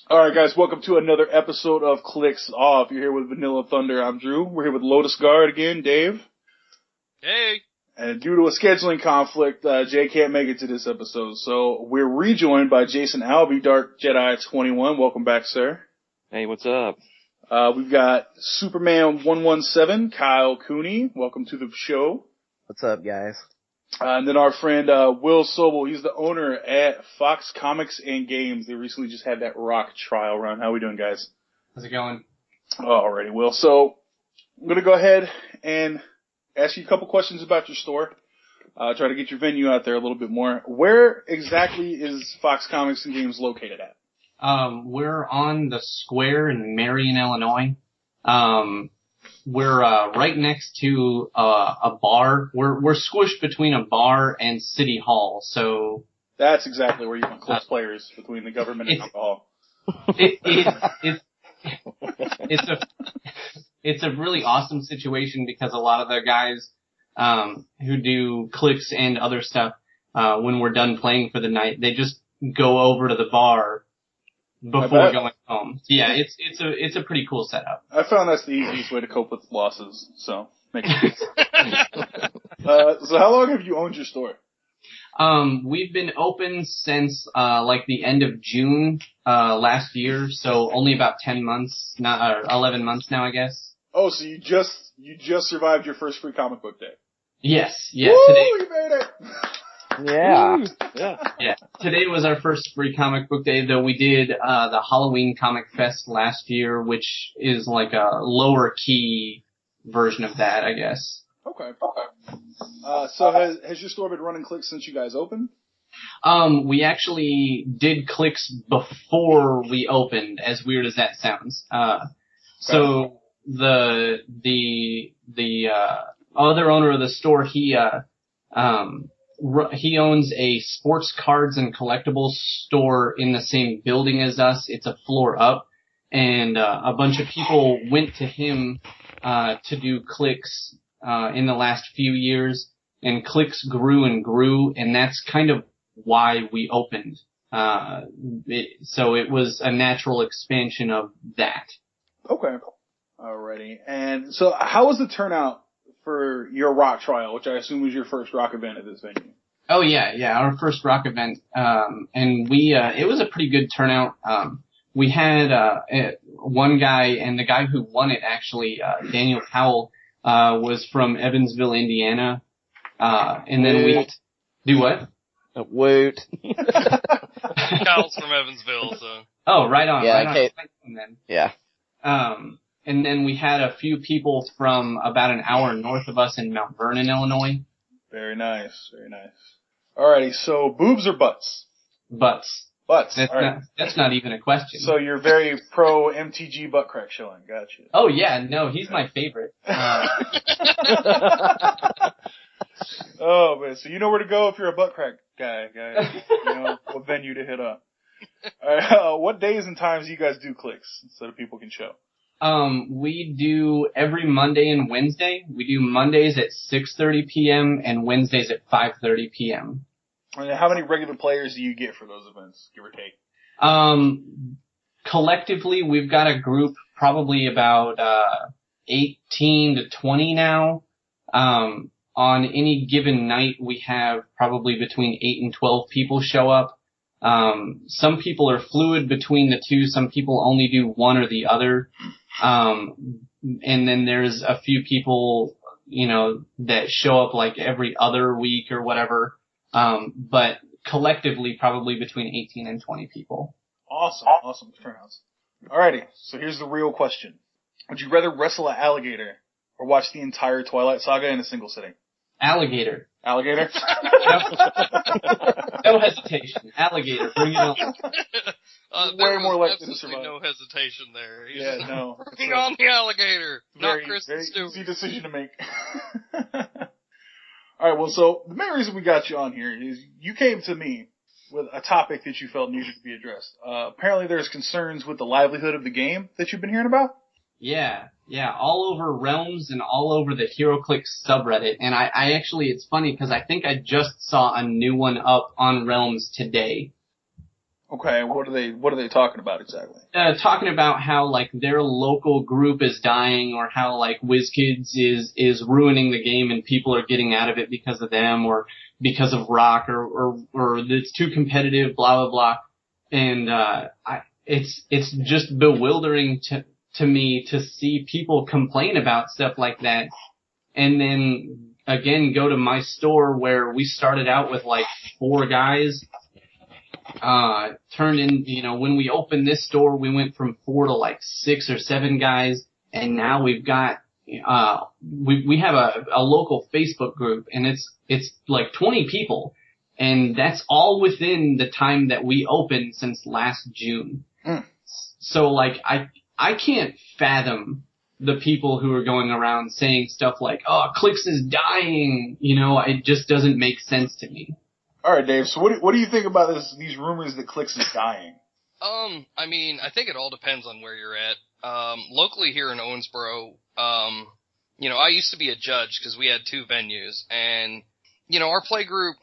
Alright guys, welcome to another episode of Clix Off. You're here with Vanilla Thunder, I'm Drew. We're here with LotusGuard again, Dave. Hey! And due to a scheduling conflict, Jay can't make it to this episode, so we're rejoined by Jason Albee, Dark Jedi 21. Welcome back, sir. Hey, what's up? We've got Superman 117, Kyle Cooney. Welcome to the show. What's up, guys? And then our friend Will Sobel, he's the owner at Fox Comics and Games. They recently just had that Rock trial run. How we doing, guys? How's it going? Alrighty, Will. So I'm gonna go ahead and ask you a couple questions about your store. Try to get your venue out there a little bit more. Where exactly is Fox Comics and Games located at? We're on the square in Marion, Illinois. We're right next to a bar. We're squished between a bar and City Hall, so that's exactly where you want close players between the government and alcohol. It's a really awesome situation because a lot of the guys who do Clix and other stuff, when we're done playing for the night, they just go over to the bar before going home. Yeah, it's a pretty cool setup. I found that's the easiest way to cope with losses, so makes sense. So how long have you owned your store? We've been open since like the end of June last year, so only about 10 months, or 11 months now, I guess. Oh, so you just survived your first free comic book day. Yes, yeah. Woo, today you made it. Yeah. Today was our first free comic book day, though we did the Halloween Comic Fest last year, which is like a lower key version of that, I guess. Okay. So has your store been running Clix since you guys opened? We actually did Clix before we opened, as weird as that sounds. So the other owner of the store, he owns a sports cards and collectibles store in the same building as us. It's a floor up, and a bunch of people went to him to do Clix in the last few years, and Clix grew and grew, and that's kind of why we opened. So it was a natural expansion of that. Okay. Alrighty. And so how was the turnout for your rock trial, which I assume was your first rock event at this venue? Oh yeah, our first rock event. And it was a pretty good turnout. We had one guy, and the guy who won it actually, Daniel Powell, was from Evansville, Indiana. And then we do what? Woot. Kyle's from Evansville, so. Oh, right on. Yeah, right okay. on. Then. Yeah. And then we had a few people from about an hour north of us in Mount Vernon, Illinois. Very nice, very nice. Alrighty, so boobs or butts? Butts. That's not even a question. So you're very pro MTG butt crack showing. Gotcha. Oh yeah, no, he's my favorite. Oh man, so you know where to go if you're a butt crack guy. You know what venue to hit up. Alright, what days and times do you guys do Clix so that people can show? We do every Monday and Wednesday. We do Mondays at 6:30 p.m. and Wednesdays at 5:30 p.m. And how many regular players do you get for those events, give or take? Collectively, we've got a group probably about 18 to 20 now. On any given night, we have probably between 8 and 12 people show up. Some people are fluid between the two. Some people only do one or the other. And then there's a few people, that show up like every other week or whatever. But collectively, probably between 18 and 20 people. Awesome turnouts. Alrighty, so here's the real question. Would you rather wrestle an alligator or watch the entire Twilight Saga in a single sitting? Alligator. Alligator? No hesitation. Alligator. Bring it on. Way more likely to survive. No hesitation there. Yeah, no. Bring on the alligator. Not Kristen Stewart. Easy decision to make. Alright, well, so the main reason we got you on here is you came to me with a topic that you felt needed to be addressed. Apparently there's concerns with the livelihood of the game that you've been hearing about? Yeah, all over Realms and all over the HeroClix subreddit. And I actually, it's funny because I think I just saw a new one up on Realms today. Okay, what are they talking about exactly? Talking about how, like, their local group is dying, or how, like, WizKids is ruining the game and people are getting out of it because of them, or because of Rock, or it's too competitive, blah, blah, blah. And, it's just bewildering to me to see people complain about stuff like that. And then, again, go to my store where we started out with, like, 4 guys. Turned in, when we opened this store, we went from 4 to like 6 or 7 guys, and now we've got, we have a local Facebook group, and it's like 20 people, and that's all within the time that we opened since last June. So, like, I can't fathom the people who are going around saying stuff like, oh, Clix is dying, it just doesn't make sense to me. All right, Dave. So what do you think about these rumors that Clix is dying? I mean, I think it all depends on where you're at. Locally here in Owensboro, I used to be a judge because we had 2 venues, and our play group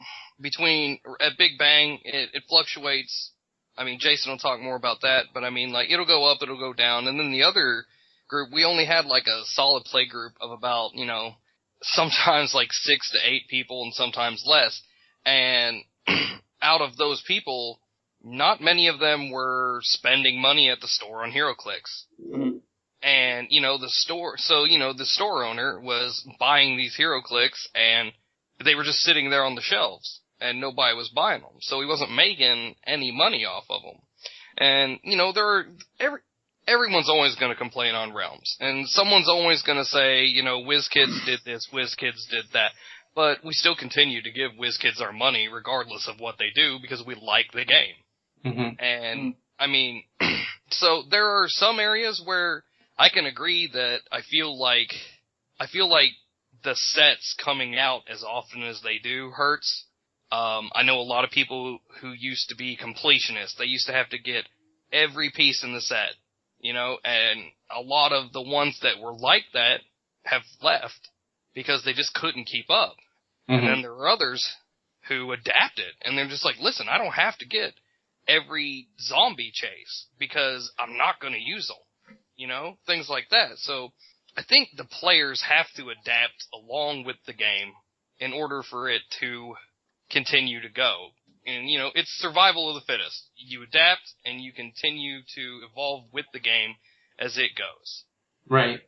at Big Bang, it fluctuates. I mean, Jason will talk more about that, but I mean, like, it'll go up, it'll go down, and then the other group, we only had like a solid play group of about, sometimes like 6 to 8 people, and sometimes less. And out of those people, not many of them were spending money at the store on HeroClix. Mm-hmm. And, the store owner was buying these HeroClix, and they were just sitting there on the shelves, and nobody was buying them. So he wasn't making any money off of them. And, everyone's always going to complain on Realms. And someone's always going to say, WizKids did this, WizKids did that. But we still continue to give WizKids our money regardless of what they do because we like the game. Mm-hmm. And, I mean, so there are some areas where I can agree that I feel like the sets coming out as often as they do hurts. I know a lot of people who used to be completionists. They used to have to get every piece in the set, and a lot of the ones that were like that have left because they just couldn't keep up. Mm-hmm. And then there are others who adapted, and they're just like, listen, I don't have to get every zombie chase because I'm not going to use them, things like that. So I think the players have to adapt along with the game in order for it to continue to go. And, it's survival of the fittest. You adapt, and you continue to evolve with the game as it goes. Right.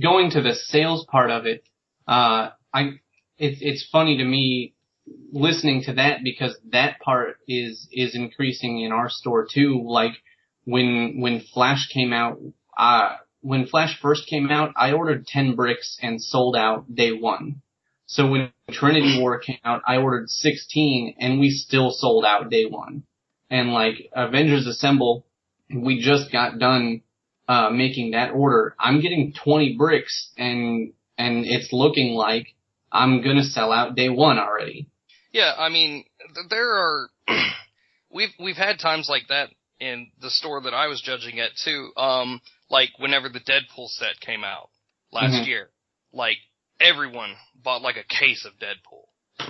Going to the sales part of it, it's funny to me listening to that because that part is increasing in our store too. Like when Flash came out, when Flash first came out, I ordered 10 bricks and sold out day 1. So when Trinity War came out, I ordered 16 and we still sold out day 1. And like Avengers Assemble, we just got done making that order. I'm getting 20 bricks and it's looking like I'm gonna sell out day 1 already. Yeah, I mean, there are, we've had times like that in the store that I was judging at too. Like whenever the Deadpool set came out last year, like everyone bought like a case of Deadpool.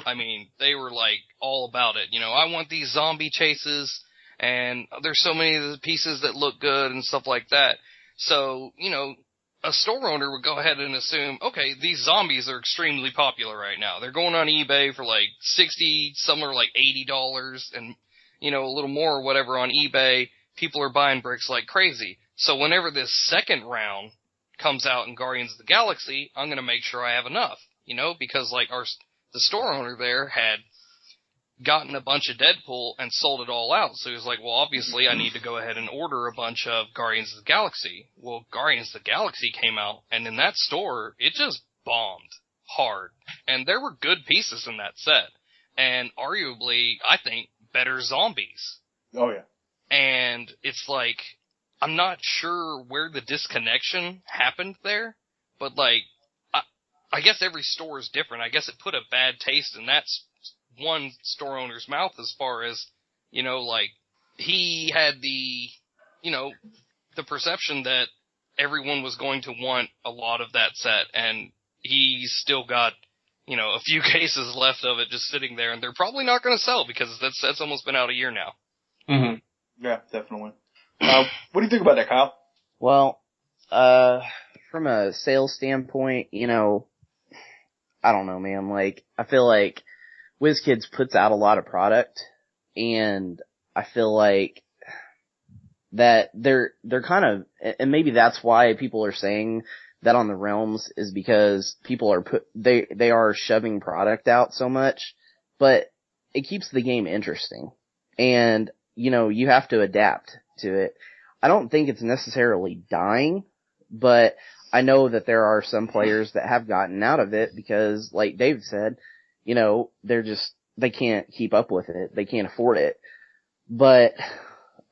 I mean, they were like all about it. I want these zombie chases, and there's so many of the pieces that look good and stuff like that. So, a store owner would go ahead and assume, okay, these zombies are extremely popular right now. They're going on eBay for like $60, some are like $80, and, a little more or whatever on eBay. People are buying bricks like crazy. So whenever this second round comes out in Guardians of the Galaxy, I'm going to make sure I have enough, because like the store owner there had gotten a bunch of Deadpool and sold it all out. So he was like, well, obviously I need to go ahead and order a bunch of Guardians of the Galaxy. Well, Guardians of the Galaxy came out, and in that store, it just bombed hard. And there were good pieces in that set. And arguably, I think, better zombies. Oh, yeah. And it's like, I'm not sure where the disconnection happened there, but like, I guess every store is different. I guess it put a bad taste in that one store owner's mouth as far as, like, he had the perception that everyone was going to want a lot of that set, and he still got, a few cases left of it just sitting there, and they're probably not going to sell because that's almost been out a year now. Mm-hmm. Yeah, definitely. What do you think about that, Kyle? Well, from a sales standpoint, I don't know, man. Like, I feel like WizKids puts out a lot of product, and I feel like that they're kind of, and maybe that's why people are saying that on the realms, is because people are they are shoving product out so much, but it keeps the game interesting, and you have to adapt to it. I don't think it's necessarily dying, but I know that there are some players that have gotten out of it because, like Dave said, they can't keep up with it. They can't afford it. But,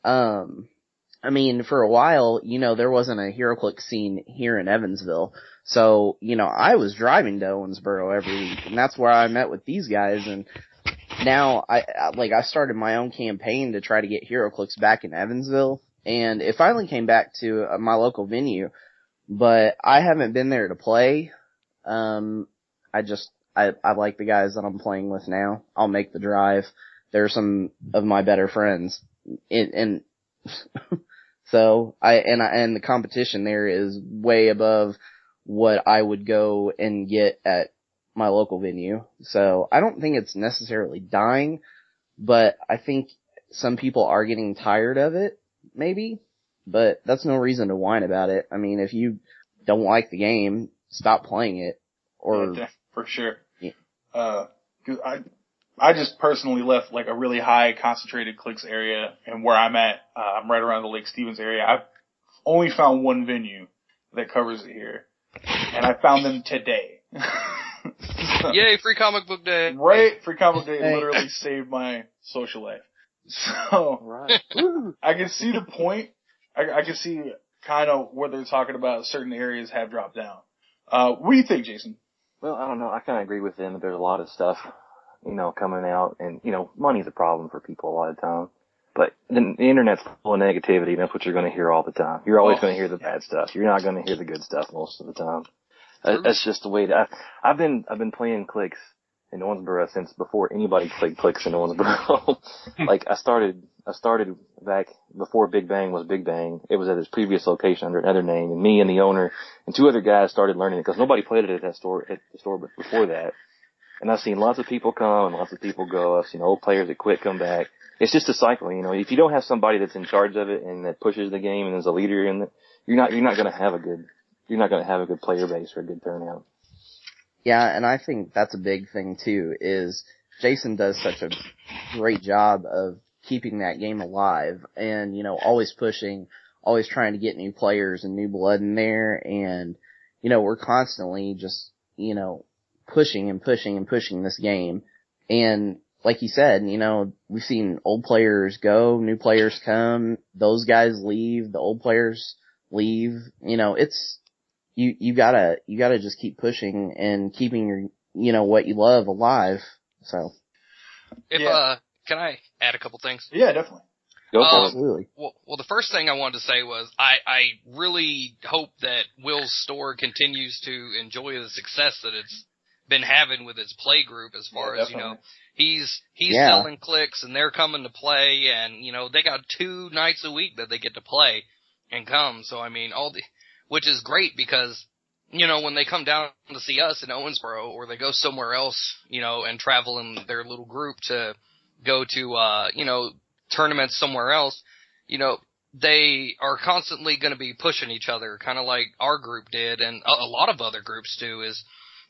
I mean, for a while, there wasn't a HeroClix scene here in Evansville. So, I was driving to Owensboro every week, and that's where I met with these guys. And now I started my own campaign to try to get HeroClix back in Evansville. And it finally came back to my local venue, but I haven't been there to play. I like the guys that I'm playing with now. I'll make the drive. They're some of my better friends. And so and the competition there is way above what I would go and get at my local venue. So I don't think it's necessarily dying, but I think some people are getting tired of it, maybe, but that's no reason to whine about it. I mean, if you don't like the game, stop playing it. Or yeah, for sure. Yeah. 'Cause I just personally left like a really high concentrated Clix area, and where I'm at, I'm right around the Lake Stevens area. I've only found one venue that covers it here, and I found them today. Yay, free comic book day. Right? Free comic book day literally saved my social life. So, Right. I can see the point. I can see kind of what they're talking about. Certain areas have dropped down. What do you think, Jason? Well, I don't know. I kind of agree with them that there's a lot of stuff, coming out, and, money's a problem for people a lot of time. But the internet's full of negativity, and that's what you're going to hear all the time. You're always going to hear the bad stuff. You're not going to hear the good stuff most of the time. That's just the way that I've been playing Clix in Owensboro since before anybody played Clix in Owensboro. Like, I started back before Big Bang was Big Bang. It was at his previous location under another name, and me and the owner and two other guys started learning it because nobody played it at the store before that. And I've seen lots of people come and lots of people go. I've seen old players that quit come back. It's just a cycle, If you don't have somebody that's in charge of it and that pushes the game and is a leader in it, you're not going to have a good player base or a good turnout. Yeah, and I think that's a big thing too, is Jason does such a great job of keeping that game alive and, always pushing, always trying to get new players and new blood in there. And, we're constantly just, pushing and pushing and pushing this game. And like you said, we've seen old players go, new players come, those guys leave, the old players leave. It's, you gotta just keep pushing and keeping your, what you love alive. So. Can I add a couple things? Yeah, definitely. Go for it. Absolutely. Well, the first thing I wanted to say was I really hope that Will's store continues to enjoy the success that it's been having with its play group as far as, he's selling Clix and they're coming to play, and, they got 2 nights a week that they get to play and come. So, I mean, which is great because, when they come down to see us in Owensboro or they go somewhere else, and travel in their little group to go to, tournaments somewhere else, they are constantly going to be pushing each other, kind of like our group did, and a lot of other groups do, is,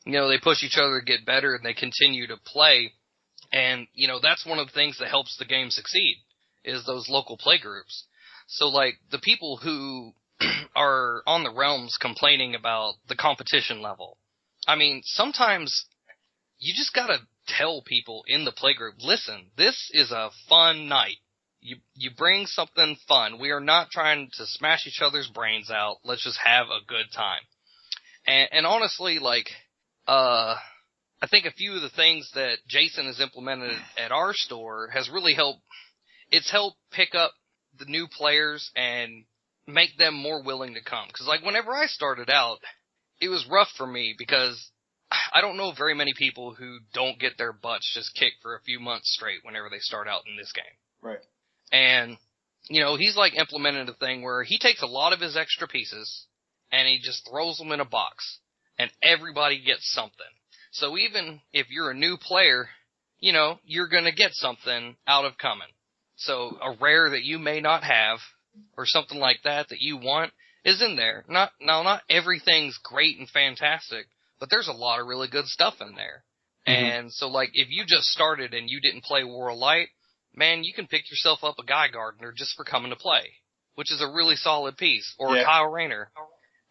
they push each other to get better and they continue to play. And, that's one of the things that helps the game succeed, is those local play groups. So, like, the people who are on the realms complaining about the competition level, I mean, sometimes you just gotta tell people in the playgroup, listen, this is a fun night. You bring something fun. We are not trying to smash each other's brains out. Let's just have a good time. And honestly, like, I think a few of the things that Jason has implemented at our store has really helped. It's helped pick up the new players and make them more willing to come. Because, like, whenever I started out, it was rough for me because I don't know very many people who don't get their butts just kicked for a few months straight whenever they start out in this game. Right. And, he's like implemented a thing where he takes a lot of his extra pieces and he just throws them in a box and everybody gets something. So even if you're a new player, you're going to get something out of coming. So a rare that you may not have or something like that you want is in there. Not everything's great and fantastic, but there's a lot of really good stuff in there. Mm-hmm. And so like if you just started and you didn't play War of Light, man, you can pick yourself up a Guy Gardner just for coming to play, which is a really solid piece, or a Kyle Rayner.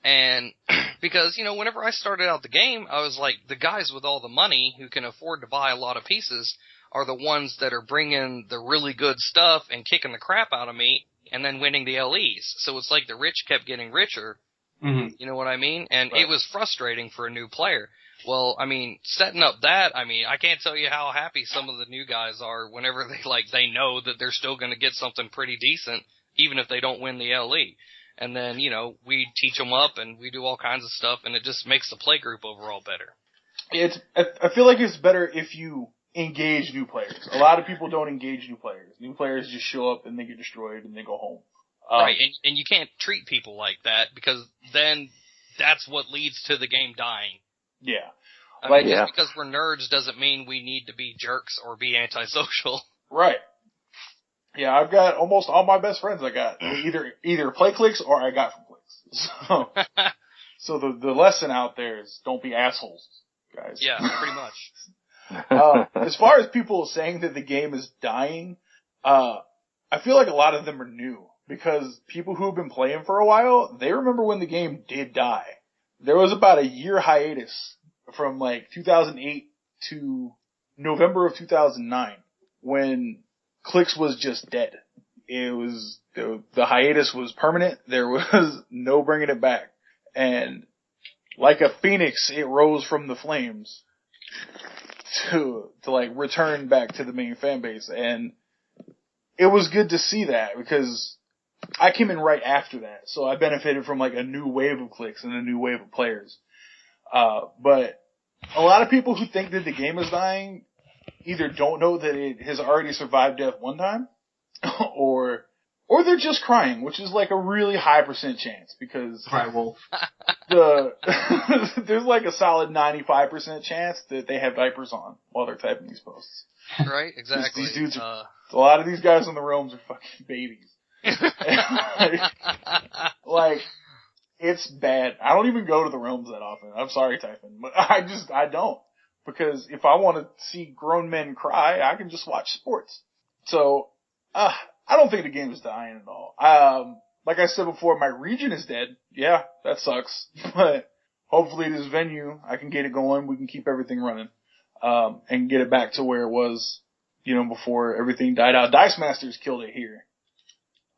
And because, whenever I started out the game, I was like, the guys with all the money who can afford to buy a lot of pieces are the ones that are bringing the really good stuff and kicking the crap out of me and then winning the LEs. So it's like the rich kept getting richer. Mm-hmm. You know what I mean? And It was frustrating for a new player. Well, setting up that, I can't tell you how happy some of the new guys are whenever they know that they're still going to get something pretty decent, even if they don't win the LE. And then, we teach them up and we do all kinds of stuff, and it just makes the play group overall better. I feel like it's better if you engage new players. A lot of people don't engage new players. New players just show up and they get destroyed and they go home. Right, and you can't treat people like that because then that's what leads to the game dying. Yeah. Just because we're nerds doesn't mean we need to be jerks or be antisocial. Right. Yeah, I've got almost all my best friends I got either play Clix or I got from Clix. So the lesson out there is don't be assholes, guys. Yeah, pretty much. As far as people saying that the game is dying, I feel like a lot of them are new because people who have been playing for a while, they remember when the game did die. There was about a year hiatus from like 2008 to November of 2009 when Clix was just dead. It was, the hiatus was permanent. There was no bringing it back. And like a phoenix, it rose from the flames to like return back to the main fan base. And it was good to see that because I came in right after that. So I benefited from like a new wave of Clix and a new wave of players. But a lot of people who think that the game is dying either don't know that it has already survived death one time, or they're just crying, which is like a really high % chance because there's like a solid 95% chance that they have diapers on while they're typing these posts. Right, exactly. These dudes a lot of these guys in the realms are fucking babies. like, it's bad. I don't even go to the realms that often. I'm sorry, Typhon, but I don't. Because if I want to see grown men cry, I can just watch sports. So, I don't think the game is dying at all. Like I said before, my region is dead. Yeah, that sucks. But hopefully this venue, I can get it going. We can keep everything running. And get it back to where it was, before everything died out. Dice Masters killed it here.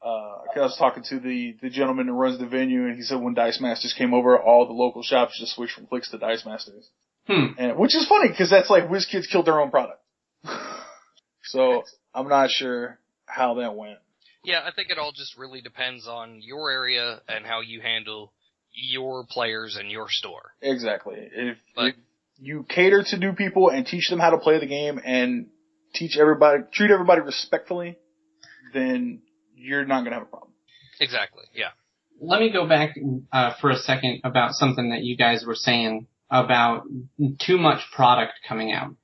I was talking to the gentleman who runs the venue, and he said when Dice Masters came over, all the local shops just switched from Clix to Dice Masters. And, which is funny, because that's like WizKids killed their own product. So, I'm not sure how that went. Yeah, I think it all just really depends on your area and how you handle your players and your store. Exactly. If you cater to new people and teach them how to play the game and treat everybody respectfully, then you're not going to have a problem. Exactly, yeah. Let me go back for a second about something that you guys were saying about too much product coming out.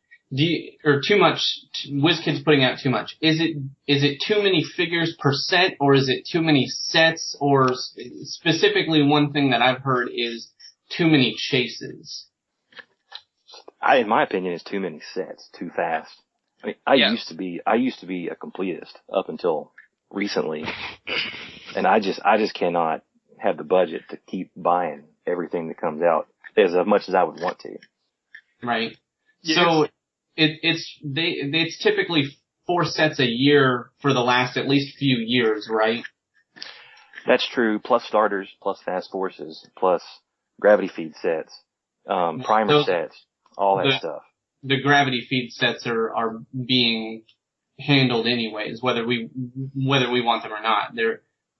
Or too much, WizKids putting out too much. Is it too many figures per set, or is it too many sets, or specifically one thing that I've heard is too many chases? In my opinion, it's too many sets, too fast. I used to be a completist up until recently, and I just cannot have the budget to keep buying everything that comes out as much as I would want to. Right. So it's typically 4 sets a year for the last at least few years, right? That's true. Plus starters, plus fast forces, plus gravity feed sets, primer sets, all that stuff. The gravity feed sets are being handled anyways, whether we want them or not.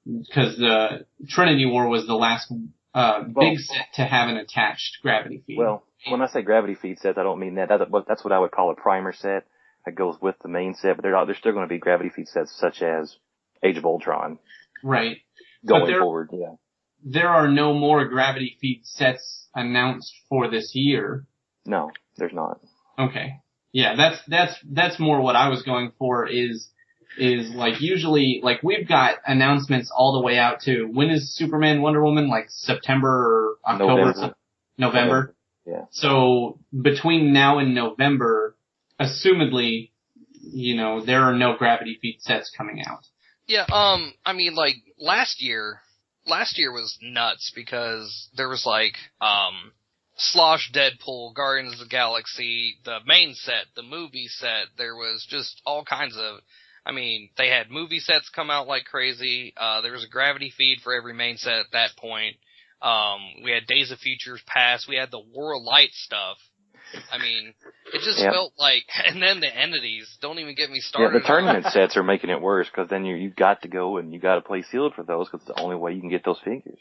Because the Trinity War was the last big set to have an attached gravity feed. Well, when I say gravity feed sets, I don't mean that. That's what I would call a primer set that goes with the main set, but there's still going to be gravity feed sets such as Age of Ultron. Right. Going forward, yeah. There are no more gravity feed sets announced for this year. No, there's not. Okay. Yeah, that's more what I was going for is like usually, like we've got announcements all the way out to, when is Superman, Wonder Woman, like September or October? November. Yeah. So between now and November, assumedly, there are no gravity feed sets coming out. Yeah, I mean, like, last year was nuts because there was like, Slosh, Deadpool, Guardians of the Galaxy, the main set, the movie set, there was just all kinds of, I mean, they had movie sets come out like crazy, there was a gravity feed for every main set at that point, we had Days of Futures Past, we had the War of Light stuff. I mean, it just felt like, and then the entities, don't even get me started. Yeah, the tournament sets are making it worse, because then you've got to go and you got to play sealed for those, because it's the only way you can get those figures.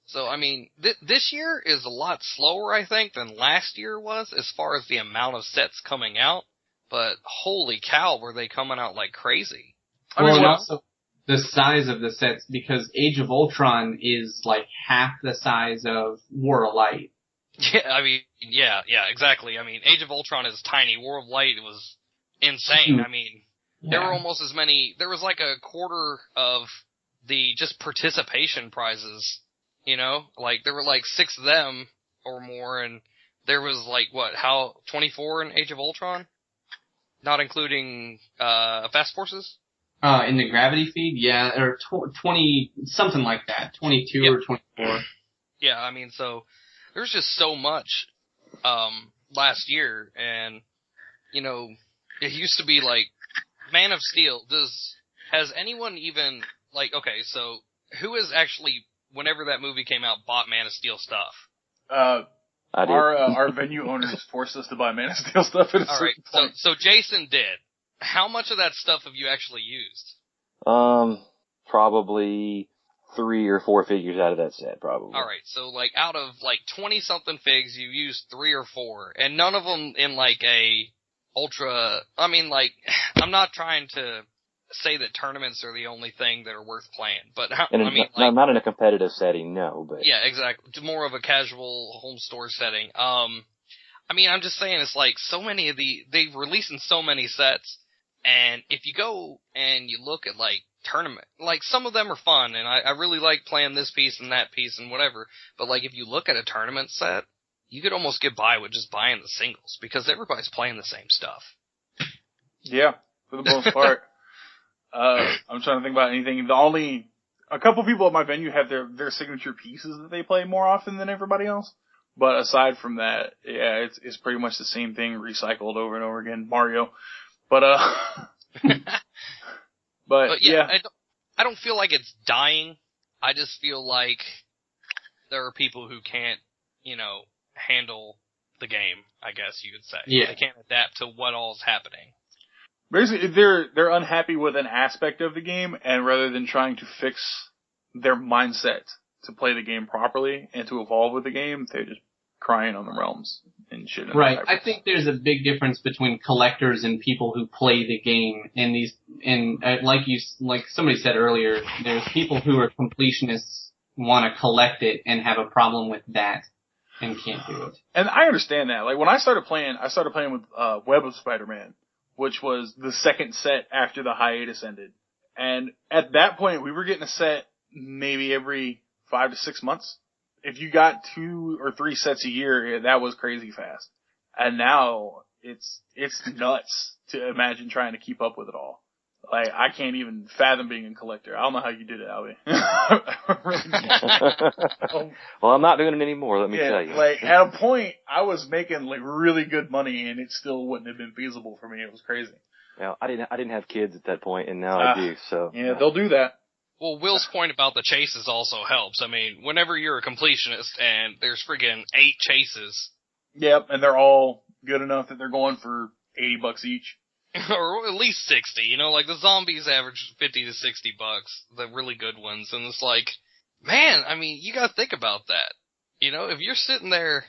So, I mean, this year is a lot slower, I think, than last year was, as far as the amount of sets coming out, but holy cow, were they coming out like crazy. And also the size of the sets, because Age of Ultron is like half the size of War of Light. Yeah, I mean, yeah, exactly. I mean, Age of Ultron is tiny. War of Light was insane. I mean, there were almost as many, there was like a quarter of the just participation prizes, like there were like 6 of them or more, and there was like, 24 in Age of Ultron? Not including, Fast Forces? In the gravity feed, yeah, or 20, something like that, 22 or 24. Yeah, I mean, so, there's just so much, last year, and, it used to be like, Man of Steel, has anyone even, like, okay, so, who has actually, whenever that movie came out, bought Man of Steel stuff? Our venue owners forced us to buy Man of Steel stuff at a certain point. So Jason did. How much of that stuff have you actually used? Probably 3 or 4 figures out of that set, probably. Alright, so like out of like 20-something figs, you used 3 or 4, and none of them in like a ultra, I mean like, I'm not trying to say that tournaments are the only thing that are worth playing, but not in a competitive setting, no, but. Yeah, exactly. More of a casual home store setting. I mean, I'm just saying it's like so many of they've released in so many sets, and if you go and you look at like tournament, like some of them are fun, and I really like playing this piece and that piece and whatever, but like if you look at a tournament set, you could almost get by with just buying the singles, because everybody's playing the same stuff. Yeah, for the most part. I'm trying to think about anything. A couple people at my venue have their signature pieces that they play more often than everybody else. But aside from that, yeah, it's pretty much the same thing recycled over and over again. Mario. But yeah. I don't feel like it's dying. I just feel like there are people who can't, handle the game, I guess you could say. Yeah. They can't adapt to what all's happening. Basically, they're unhappy with an aspect of the game, and rather than trying to fix their mindset to play the game properly and to evolve with the game, they're just crying on the realms and shit. Right. I think there's a big difference between collectors and people who play the game. Like somebody said earlier, there's people who are completionists, want to collect it, and have a problem with that and can't do it. And I understand that. Like when I started playing with Web of Spider-Man, which was the second set after the hiatus ended. And at that point, we were getting a set maybe every 5 to 6 months. If you got 2 or 3 sets a year, that was crazy fast. And now it's nuts to imagine trying to keep up with it all. Like, I can't even fathom being a collector. I don't know how you did it, Albie. I really don't. Well, I'm not doing it anymore, let me tell you. Like, at a point, I was making, like, really good money, and it still wouldn't have been feasible for me. It was crazy. Well, I didn't have kids at that point, and now I do, so. Yeah, they'll do that. Well, Will's point about the chases also helps. I mean, whenever you're a completionist, and there's friggin' 8 chases. Yep, and they're all good enough that they're going for $80 each. Or at least 60, like the zombies average $50 to $60, the really good ones, and it's like, man, I mean, you gotta think about that. If you're sitting there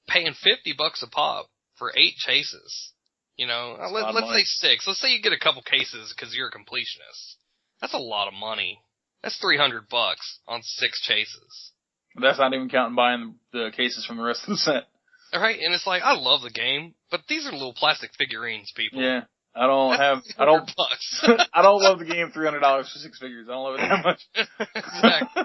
paying $50 a pop for 8 chases. You know, let's say 6. Let's say you get a couple cases because you're a completionist. That's a lot of money. That's $300 on 6 chases. That's not even counting buying the cases from the rest of the set. All right, and it's like, I love the game, but these are little plastic figurines, people. Yeah. I don't love the game $300 for 6 figures. I don't love it that much. Exactly.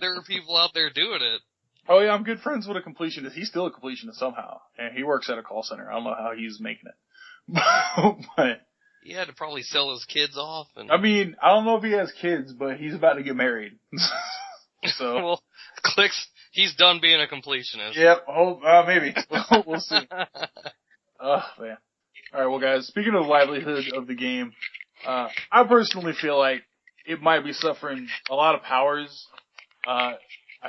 There are people out there doing it. Oh yeah, I'm good friends with a completionist. He's still a completionist somehow. And he works at a call center. I don't know how he's making it. But he had to probably sell his kids off. And I mean, I don't know if he has kids, but he's about to get married. So. Well, Clix, he's done being a completionist. Yep. Maybe. We'll see. Oh, man. Alright, well guys, speaking of the livelihood of the game, I personally feel like it might be suffering a lot of powers. I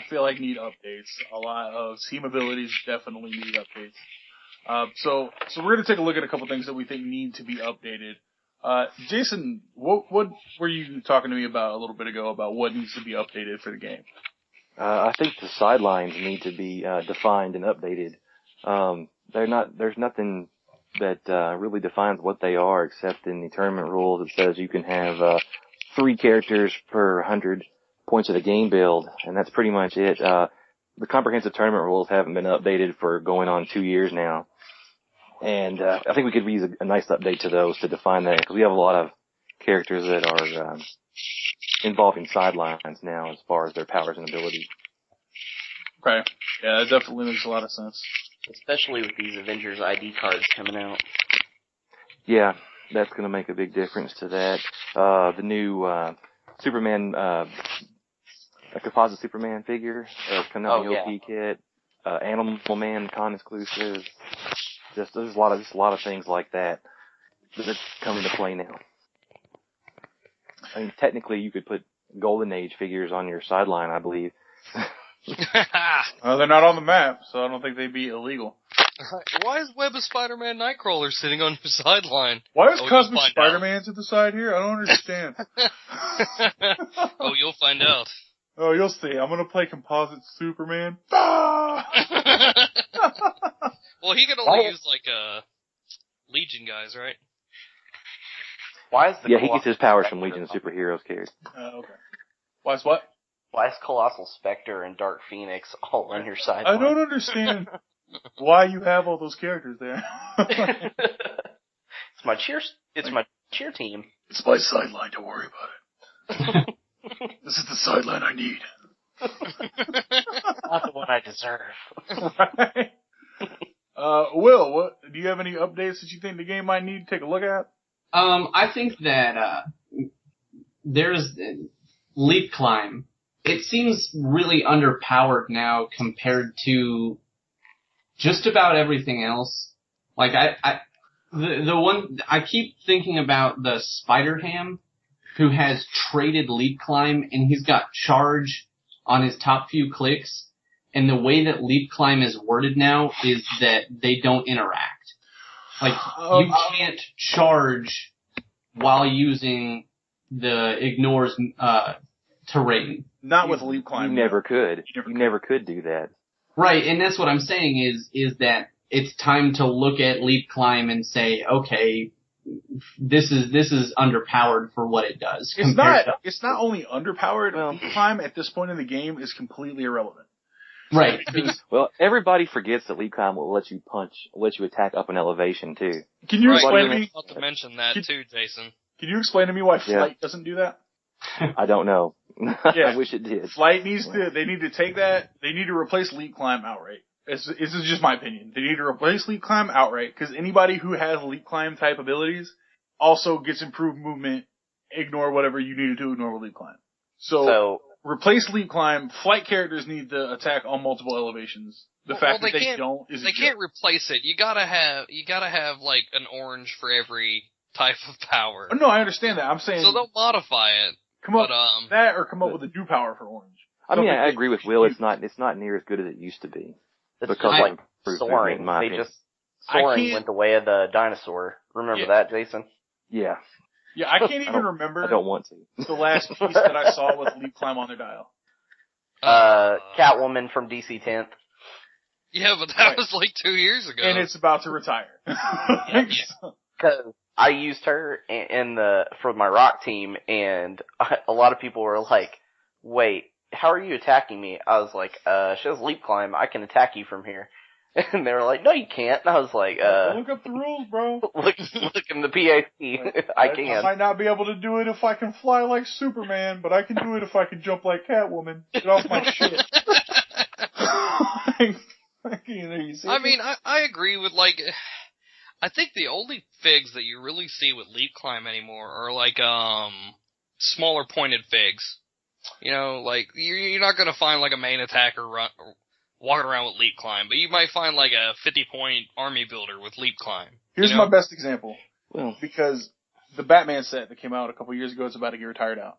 feel like need updates. A lot of team abilities definitely need updates. So we're gonna take a look at a couple things that we think need to be updated. Jason, what were you talking to me about a little bit ago about what needs to be updated for the game? I think the sidelines need to be defined and updated. There's nothing that really defines what they are except in the tournament rules. It says you can have 3 characters per 100 points of the game build, and that's pretty much it. The comprehensive tournament rules haven't been updated for going on 2 years now. And I think we could use a nice update to those to define that, because we have a lot of characters that are involving sidelines now as far as their powers and abilities. Okay. Yeah, that definitely makes a lot of sense. Especially with these Avengers ID cards coming out. Yeah, that's going to make a big difference to that. The new Superman, a composite Superman figure, coming out in the OP kit, Animal Man con exclusive. There's a lot of things like that are coming to play now. I mean, technically, you could put Golden Age figures on your sideline, I believe. Well, they're not on the map, so I don't think they'd be illegal. Why is Web of Spider-Man Nightcrawler sitting on your sideline? Why is Cosmic Spider-Man to the side here? I don't understand. Oh, you'll find out. Oh, you'll see. I'm gonna play composite Superman. Well, he can only use, Legion guys, right? Why is he gets his powers from Legion of Superheroes cards. Okay. Why is what? Why is Colossal Spectre and Dark Phoenix all on your sideline? I don't understand why you have all those characters there. It's my cheer team. It's my sideline, don't worry about it. This is the sideline I need. Not the one I deserve. Right. Will, do you have any updates that you think the game might need to take a look at? I think that there's Leap Climb. It seems really underpowered now compared to just about everything else. Like the one I keep thinking about, the Spider-Ham, who has traded Leap Climb, and he's got charge on his top few clicks. And the way that Leap Climb is worded now is that they don't interact. Like, you can't charge while using the ignores terrain. Not with Leap Climb. You never could. You never could do that. Right, and that's what I'm saying is that it's time to look at Leap Climb and say, okay, this is underpowered for what it does. It's not only underpowered. Leap Climb at this point in the game is completely irrelevant. Right. Well, everybody forgets that Leap Climb will let you attack up an elevation too. Can you explain to me? Not to mention that too, Jason. Can you explain to me why Flight doesn't do that? I don't know. Yeah. I wish it did. Flight they need to take that, they need to replace Leap Climb outright. This is just my opinion. They need to replace Leap Climb outright, because anybody who has Leap Climb type abilities also gets improved movement, ignore whatever you need to do, ignore Leap Climb. So replace Leap Climb. Flight characters need to attack on multiple elevations. The fact that they don't is they can't replace it. You gotta have like an orange for every type of power. Oh, no, I understand that. I'm saying so they'll modify it. Come up with that, or come up with a new power for orange. I mean, I agree with Will. It's not near as good as it used to be. It's just like soaring. Soaring went the way of the dinosaur. Remember that, Jason? Yeah. Yeah, I can't even remember. I don't want to. The last piece that I saw with Leap Climb on their dial. Catwoman from DC 10th. Yeah, but that was like 2 years ago. And it's about to retire. Because I used her for my rock team, and a lot of people were like, wait, how are you attacking me? I was like, she has leap climb, I can attack you from here. And they were like, no you can't. And I was like, look up the rules, bro. look in the PAC. I can. I might not be able to do it if I can fly like Superman, but I can do it if I can jump like Catwoman. Get off my shit. I mean, I agree with, like, I think the only figs that you really see with leap climb anymore are, like, smaller pointed figs. You know, like, you're not gonna find, like, a main attacker walking around with leap climb, but you might find, like, a 50-point army builder with leap climb. Here's my best example. Well, because the Batman set that came out a couple years ago is about to get retired out.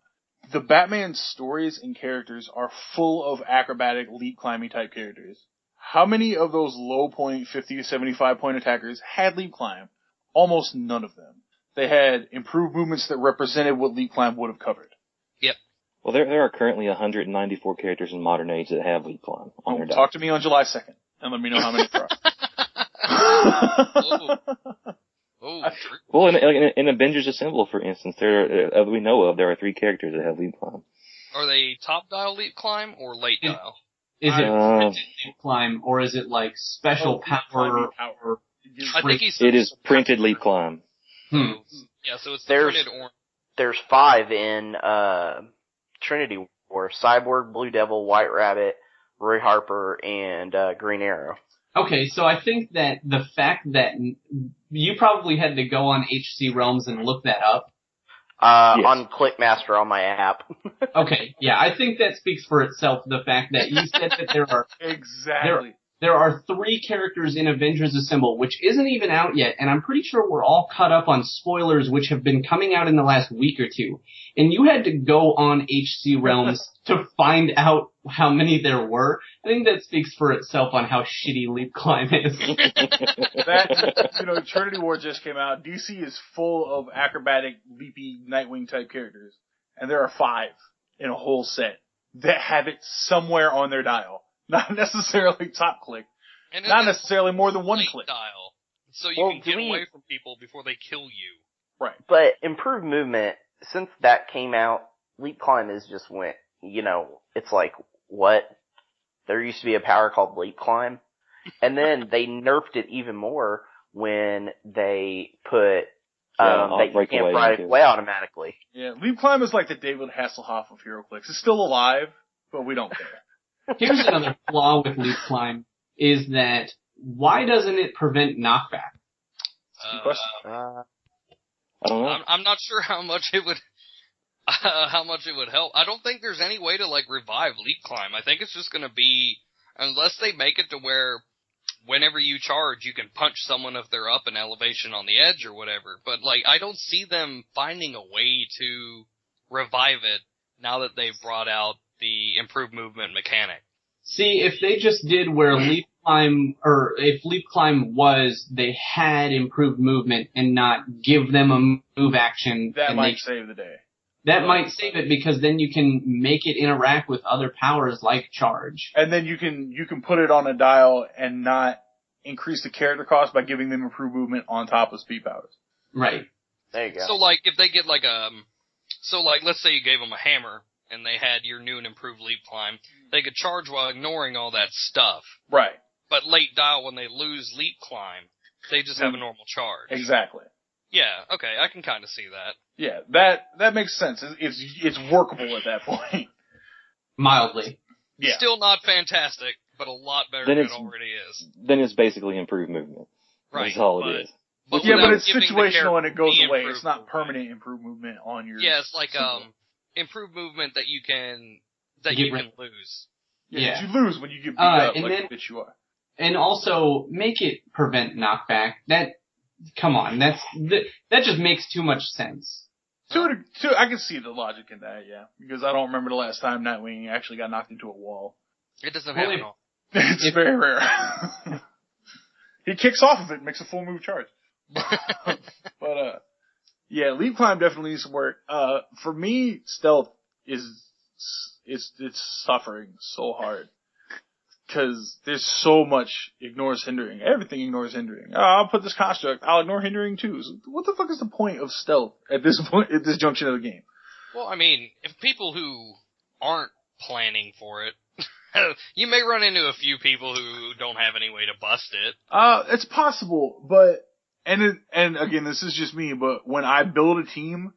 The Batman stories and characters are full of acrobatic leap climbing type characters. How many of those low point 50 to 75 point attackers had leap climb? Almost none of them. They had improved movements that represented what leap climb would have covered. Yep. Well, there are currently 194 characters in Modern Age that have leap climb on their Talk to me on July 2nd and let me know how many there are. Well, in Avengers Assemble, for instance, we know of, there are 3 characters that have leap climb. Are they top dial leap climb or late dial? Is it printed leap climb, or is it like special power? I think it is printed leap climb. Yeah, so it's the printed orange. There's 5 in Trinity War: Cyborg, Blue Devil, White Rabbit, Roy Harper, and Green Arrow. Okay, so I think that the fact that you probably had to go on HC Realms and look that up. Yes. On Clickmaster on my app. Okay, yeah, I think that speaks for itself, the fact that you said that there are... Exactly. There are 3 characters in Avengers Assemble, which isn't even out yet, and I'm pretty sure we're all caught up on spoilers which have been coming out in the last week or two. And you had to go on HC Realms to find out how many there were. I think that speaks for itself on how shitty Leap Climb is. Trinity War just came out. DC is full of acrobatic, leapy, Nightwing type characters. And there are 5 in a whole set that have it somewhere on their dial. Not necessarily top click. And not necessarily more than 1 click. Dial, so you can get away from people before they kill you. Right. But improved movement, since that came out, Leap Climb has just went, it's like, what? There used to be a power called Leap Climb. And then they nerfed it even more when they put, that you can't break away automatically. Yeah, Leap Climb is like the David Hasselhoff of HeroClix. It's still alive, but we don't care. Here's another flaw with Leap Climb, is that why doesn't it prevent knockback? Good question. I don't know. I'm not sure how much it would help. I don't think there's any way to revive Leap Climb. I think it's just going to be, unless they make it to where whenever you charge, you can punch someone if they're up in elevation on the edge or whatever. But I don't see them finding a way to revive it now that they've brought out the improved movement mechanic. See, if they just did where Leap Climb, or if Leap Climb was, they had improved movement and not give them a move action. That might save the day. That might save it, because then you can make it interact with other powers like charge. And then you can put it on a dial and not increase the character cost by giving them improved movement on top of speed powers. Right. There you go. So if they get let's say you gave them a hammer, and they had your new and improved Leap Climb, they could charge while ignoring all that stuff. Right. But late dial, when they lose Leap Climb, they just have a normal charge. Exactly. Yeah, okay, I can kind of see that. Yeah, that makes sense. It's workable at that point. Mildly. Yeah. Still not fantastic, but a lot better than it already is. Then it's basically improved movement. Right. That's all it is. But it's situational and it goes away. It's not permanent improved movement on your... Yeah, it's like, improved movement that you can lose. Yeah, you lose when you get beat up like the bitch you are. And also, make it prevent knockback. Come on, that just makes too much sense. I can see the logic in that, yeah. Because I don't remember the last time Nightwing actually got knocked into a wall. It doesn't happen often. It's very rare. He kicks off of it and makes a full move charge. But, yeah, Leap Climb definitely needs some work. For me, stealth it's suffering so hard. Because there's so much ignores hindering. Everything ignores hindering. Oh, I'll put this construct. I'll ignore hindering too. So what the fuck is the point of stealth at this point, at this junction of the game? Well, I mean, if people who aren't planning for it, you may run into a few people who don't have any way to bust it. It's possible, but, and again, this is just me, but when I build a team,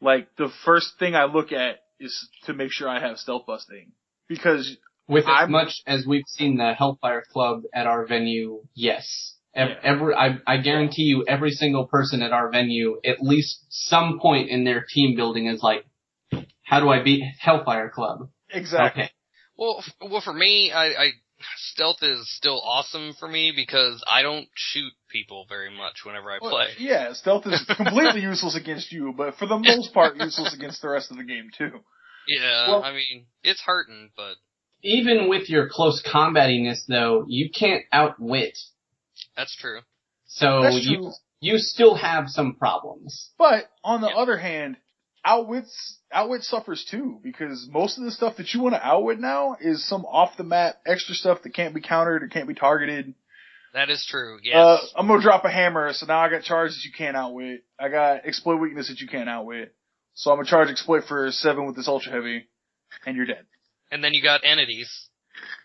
like, the first thing I look at is to make sure I have stealth busting. Because with as much as we've seen the Hellfire Club at our venue, yes. I guarantee you every single person at our venue, at least some point in their team building is like, how do I beat Hellfire Club? Exactly. Okay. Well, for me, I stealth is still awesome for me because I don't shoot people very much whenever I play. Well, yeah, stealth is completely useless against you, but for the most part useless against the rest of the game too. Yeah, well, I mean, it's hurting, but... Even with your close combatiness, though, you can't outwit. That's true. So That's true. You still have some problems. But, on the other hand, outwit suffers too, because most of the stuff that you want to outwit now is some off-the-map extra stuff that can't be countered or can't be targeted. That is true, yes. I'm gonna drop a hammer, so now I got charges you can't outwit. I got exploit weakness that you can't outwit. So I'm gonna charge exploit for 7 with this ultra heavy, and you're dead. And then you got entities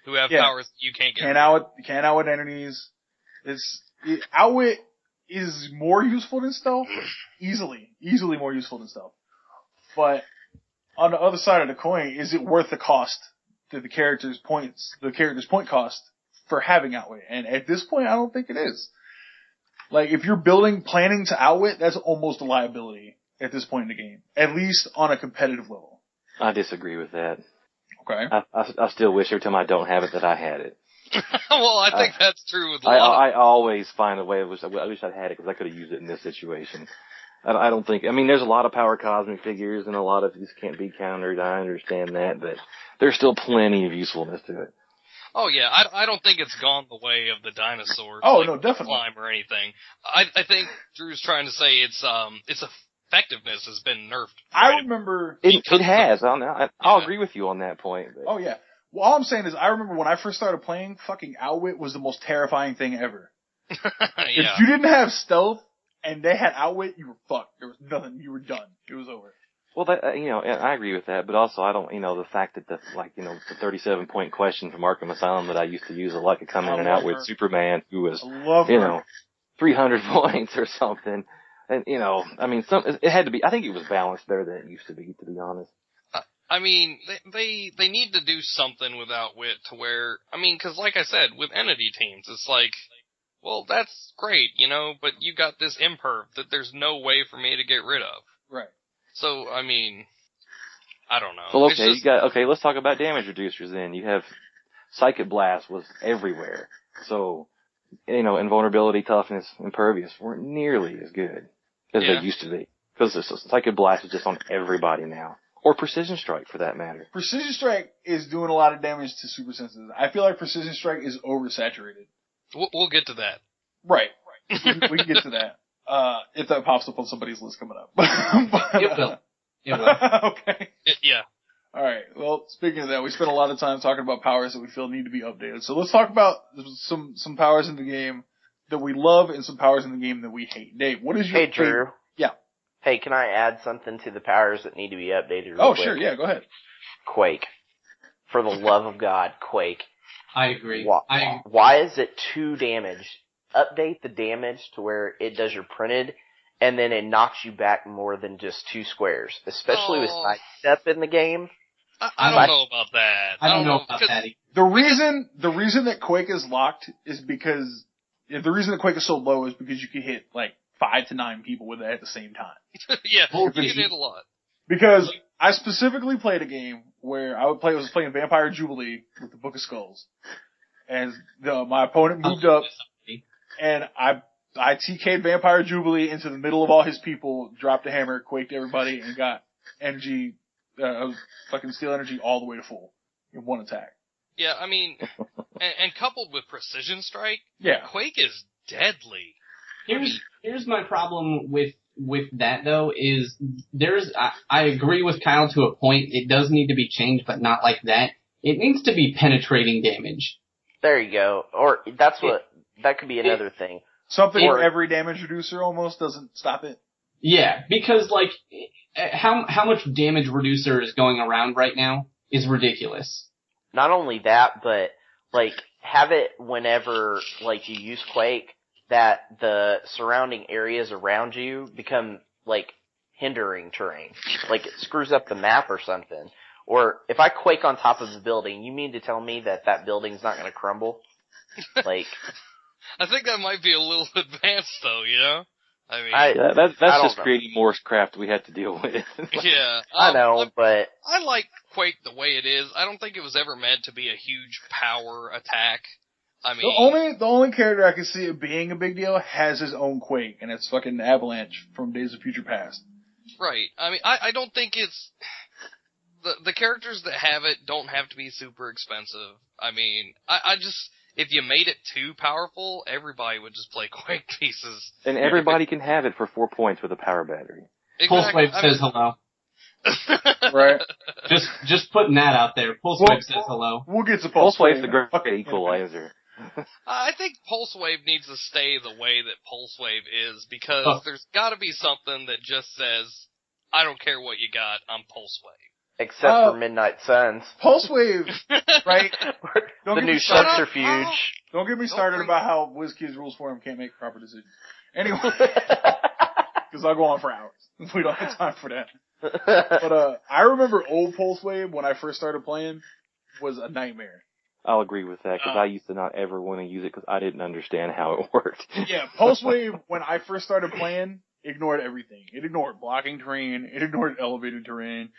who have powers that you can't get. Can't outwit entities. Outwit is more useful than stealth. Easily more useful than stealth. But on the other side of the coin, is it worth the cost to the character's point cost for having outwit? And at this point, I don't think it is. Like, if you're planning to outwit, that's almost a liability at this point in the game. At least on a competitive level. I disagree with that. Okay. I still wish every time I don't have it that I had it. Well, I think that's true with a lot I always find a way. I wish I'd had it because I could have used it in this situation. I don't think, I mean, there's a lot of power cosmic figures and a lot of these can't be countered. I understand that, but there's still plenty of usefulness to it. Oh yeah, I don't think it's gone the way of the dinosaurs. Oh no, definitely. Climb or anything. I think Drew's trying to say its effectiveness has been nerfed. I remember it has. I'll agree with you on that point. But. Oh yeah. Well, all I'm saying is I remember when I first started playing, fucking outwit was the most terrifying thing ever. Yeah. If you didn't have stealth and they had outwit, you were fucked. There was nothing. You were done. It was over. Well, that, I agree with that, but also I don't, the fact that the 37-point question from Arkham Asylum that I used to use a lot could come in and out with Superman, who was, 300 points or something. And, it had to be, I think it was balanced better than it used to be honest. I mean, they need to do something with outwit to where, cause like I said, with entity teams, it's like, well, that's great, but you got this imperv that there's no way for me to get rid of. Right. So, I don't know. Well, okay, let's talk about damage reducers then. You have Psychic Blast was everywhere. So, invulnerability, toughness, impervious weren't nearly as good as they used to be. Because Psychic Blast is just on everybody now. Or Precision Strike, for that matter. Precision Strike is doing a lot of damage to super senses. I feel like Precision Strike is oversaturated. We'll get to that. Right. We can get to that. If that pops up on somebody's list coming up. It will. Okay. Yeah. Alright, well, speaking of that, we spent a lot of time talking about powers that we feel need to be updated. So let's talk about some powers in the game that we love and some powers in the game that we hate. Dave, what is your Hey, Drew. Yeah. Hey, can I add something to the powers that need to be updated real quick? Sure, yeah, go ahead. Quake. For the love of God, Quake. I agree. Why is it 2 damage? Update the damage to where it does your printed, and then it knocks you back more than just 2 squares. Especially with sidestep in the game. I don't know about that. I don't know about that. The reason that Quake is locked is because, the reason that Quake is so low is because you can hit, 5 to 9 people with it at the same time. Yeah, you can hit a lot. Because I specifically played a game where I was playing Vampire Jubilee with the Book of Skulls. And my opponent moved up, and I TK'd Vampire Jubilee into the middle of all his people, dropped a hammer, quaked everybody, and got energy, fucking steel energy all the way to full in one attack. Yeah, and coupled with Precision Strike, Quake is deadly. Here's my problem with that though, is I agree with Kyle to a point. It does need to be changed, but not like that. It needs to be penetrating damage. There you go. Or that could be another thing. Something in every damage reducer almost doesn't stop it. Yeah, because like how much damage reducer is going around right now is ridiculous. Not only that, but like have it whenever like you use Quake that the surrounding areas around you become like hindering terrain. Like it screws up the map or something. Or if I Quake on top of a building, you mean to tell me that building's not going to crumble? Like, I think that might be a little advanced, though. You know, I mean, that's just creating more craft we have to deal with. Yeah, I know, but I like Quake the way it is. I don't think it was ever meant to be a huge power attack. I mean, the only character I can see it being a big deal has his own Quake, and it's fucking Avalanche from Days of Future Past. Right. I mean, I don't think it's the characters that have it don't have to be super expensive. I mean, I just, if you made it too powerful, everybody would just play Quake pieces. And everybody can have it for 4 points with a power battery. Exactly. Pulsewave says hello. Right. Just putting that out there. Pulsewave says hello. We'll get to Pulsewave's the great equalizer. I think Pulsewave needs to stay the way that Pulsewave is, because there's gotta be something that just says, I don't care what you got, I'm Pulsewave. Except for Midnight Suns. Pulsewave, right? The new subterfuge. Don't get me started about how WizKids Rules for him can't make proper decisions. Anyway, because I'll go on for hours. We don't have time for that. But I remember old Pulsewave when I first started playing was a nightmare. I'll agree with that, because I used to not ever want to use it because I didn't understand how it worked. Yeah, Pulsewave, when I first started playing, ignored everything. It ignored blocking terrain. It ignored elevated terrain.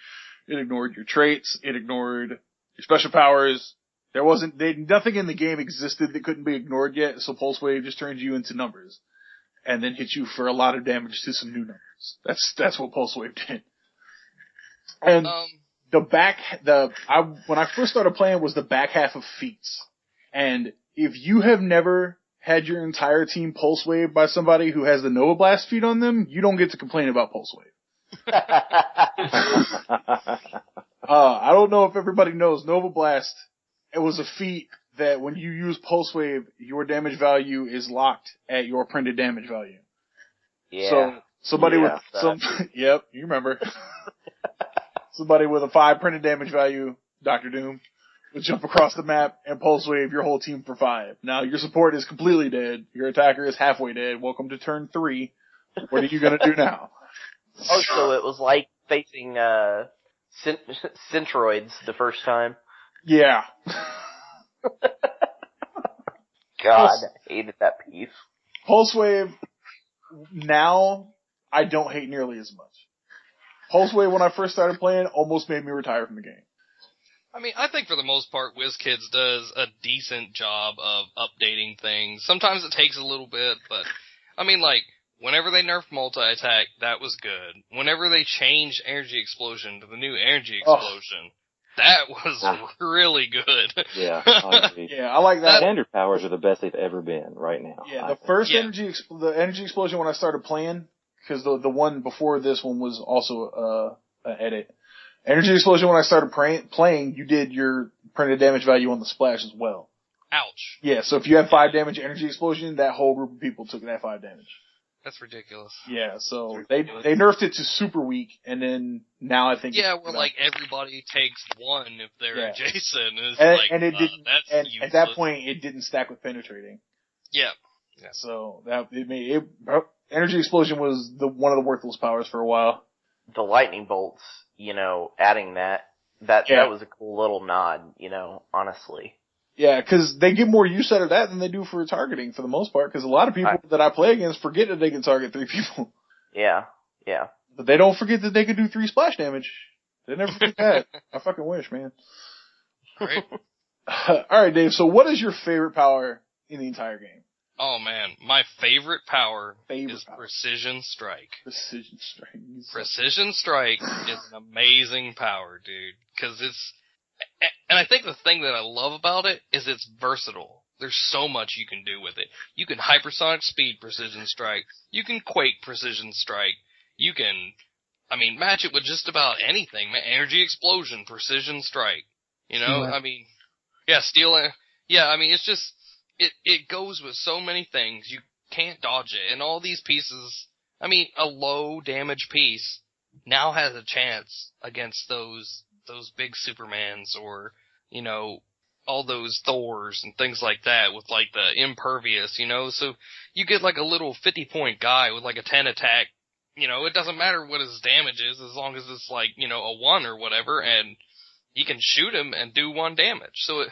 It ignored your traits. It ignored your special powers. Nothing in the game existed that couldn't be ignored yet, so Pulsewave just turns you into numbers. And then hits you for a lot of damage to some new numbers. That's what Pulsewave did. And when I first started playing was the back half of feats. And if you have never had your entire team Pulsewave by somebody who has the Nova Blast feat on them, you don't get to complain about Pulsewave. I don't know if everybody knows Nova Blast. It was a feat that when you use Pulsewave, your damage value is locked at your printed damage value. Yeah. So somebody yep, you remember. Somebody with a 5 printed damage value, Dr. Doom, would jump across the map and Pulsewave your whole team for 5. Now your support is completely dead. Your attacker is halfway dead. Welcome to turn 3. What are you gonna do now? Oh, so it was like facing Centroids the first time? Yeah. God, I hated that piece. Pulsewave, now, I don't hate nearly as much. Pulsewave, when I first started playing, almost made me retire from the game. I mean, I think for the most part, WizKids does a decent job of updating things. Sometimes it takes a little bit, but, I mean, like, whenever they nerfed multi-attack, that was good. Whenever they changed Energy Explosion to the new Energy Explosion, that was really good. Yeah, I agree. Yeah, I like that. Standard powers are the best they've ever been right now. Yeah, the first the Energy Explosion when I started playing, because the one before this one was also an edit. Energy Explosion when I started playing, you did your printed damage value on the splash as well. Ouch. Yeah, so if you had 5 damage Energy Explosion, that whole group of people took that 5 damage. That's ridiculous. Yeah, so they nerfed it to super weak, and then now I think where like everybody takes 1 if they're adjacent. And it didn't. That's and useless. at that point, it didn't stack with penetrating. Yeah. So that it made Energy Explosion was one of the worthless powers for a while. The lightning bolts, adding that was a cool little nod, honestly. Yeah, because they get more use out of that than they do for targeting for the most part, because a lot of people that I play against forget that they can target 3 people. Yeah. But they don't forget that they can do 3 splash damage. They never forget that. I fucking wish, man. Right. Alright, Dave, so what is your favorite power in the entire game? Oh man, my favorite power is Precision Strike. Precision Strike. Precision Strike is an amazing power, dude, because and I think the thing that I love about it is it's versatile. There's so much you can do with it. You can Hypersonic Speed Precision Strike. You can Quake Precision Strike. You can, match it with just about anything. Energy Explosion Precision Strike. Yeah, I mean, it's just, it goes with so many things. You can't dodge it. And all these pieces, I mean, a low damage piece now has a chance against those big Supermans or, you know, all those Thors and things like that with like the impervious, you know, so you get like a little 50-point guy with like a 10 attack, you know, it doesn't matter what his damage is as long as it's like, you know, a 1 or whatever, and he can shoot him and do 1 damage. So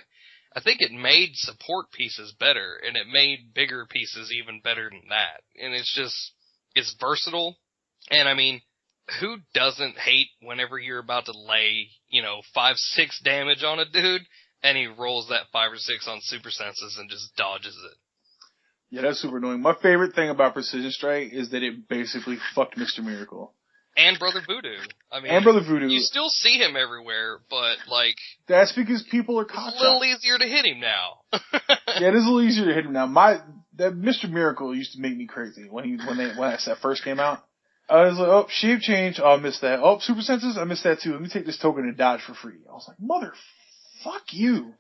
I think it made support pieces better, and it made bigger pieces even better than that. And it's versatile, and I mean, who doesn't hate whenever you're about to lay, you know, 5-6 damage on a dude, and he rolls that 5 or 6 on super senses and just dodges it. Yeah, that's super annoying. My favorite thing about Precision Strike is that it basically fucked Mr. Miracle. And Brother Voodoo. I mean, and Brother Voodoo. You still see him everywhere, but like... That's because people are cocksuckers. It's a little easier to hit him now. Yeah, it is a little easier to hit him now. That Mr. Miracle used to make me crazy when that first came out. I was like, oh, shape change. Oh, I missed that. Oh, super senses. I missed that too. Let me take this token and dodge for free. I was like, fuck you.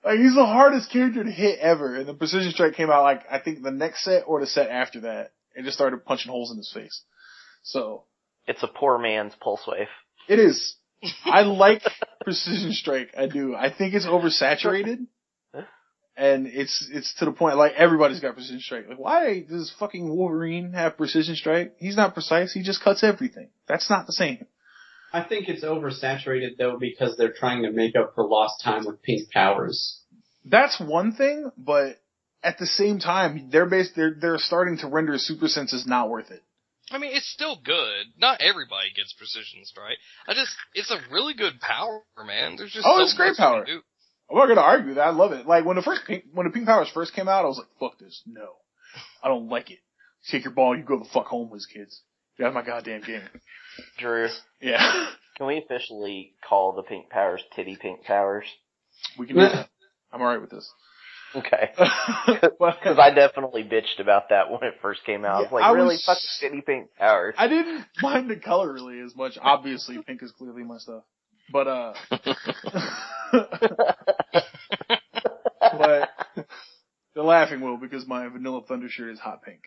Like, he's the hardest character to hit ever. And the Precision Strike came out like, I think the next set or the set after that. And just started punching holes in his face. So. It's a poor man's Pulse Wave. It is. I like Precision Strike. I do. I think it's oversaturated. And it's to the point, like, everybody's got Precision Strike. Like, why does fucking Wolverine have Precision Strike? He's not precise, he just cuts everything. That's not the same. I think it's oversaturated, though, because they're trying to make up for lost time with pink powers. That's one thing, but at the same time, they're starting to render super senses not worth it. I mean, it's still good. Not everybody gets Precision Strike. It's a really good power, man. There's just it's great power. I'm not gonna argue that. I love it. Like, when the pink powers first came out, I was like, fuck this. No. I don't like it. Take your ball, you go the fuck home, whiz kids. Get out of my goddamn game. Drew. Yeah. Can we officially call the pink powers titty pink powers? We can do that. I'm alright with this. Okay. Because I definitely bitched about that when it first came out. Yeah, I was like, fucking titty pink powers. I didn't mind the color really as much. Obviously, pink is clearly my stuff. But, but they're laughing, Will, because my Vanilla Thunder shirt is hot pink.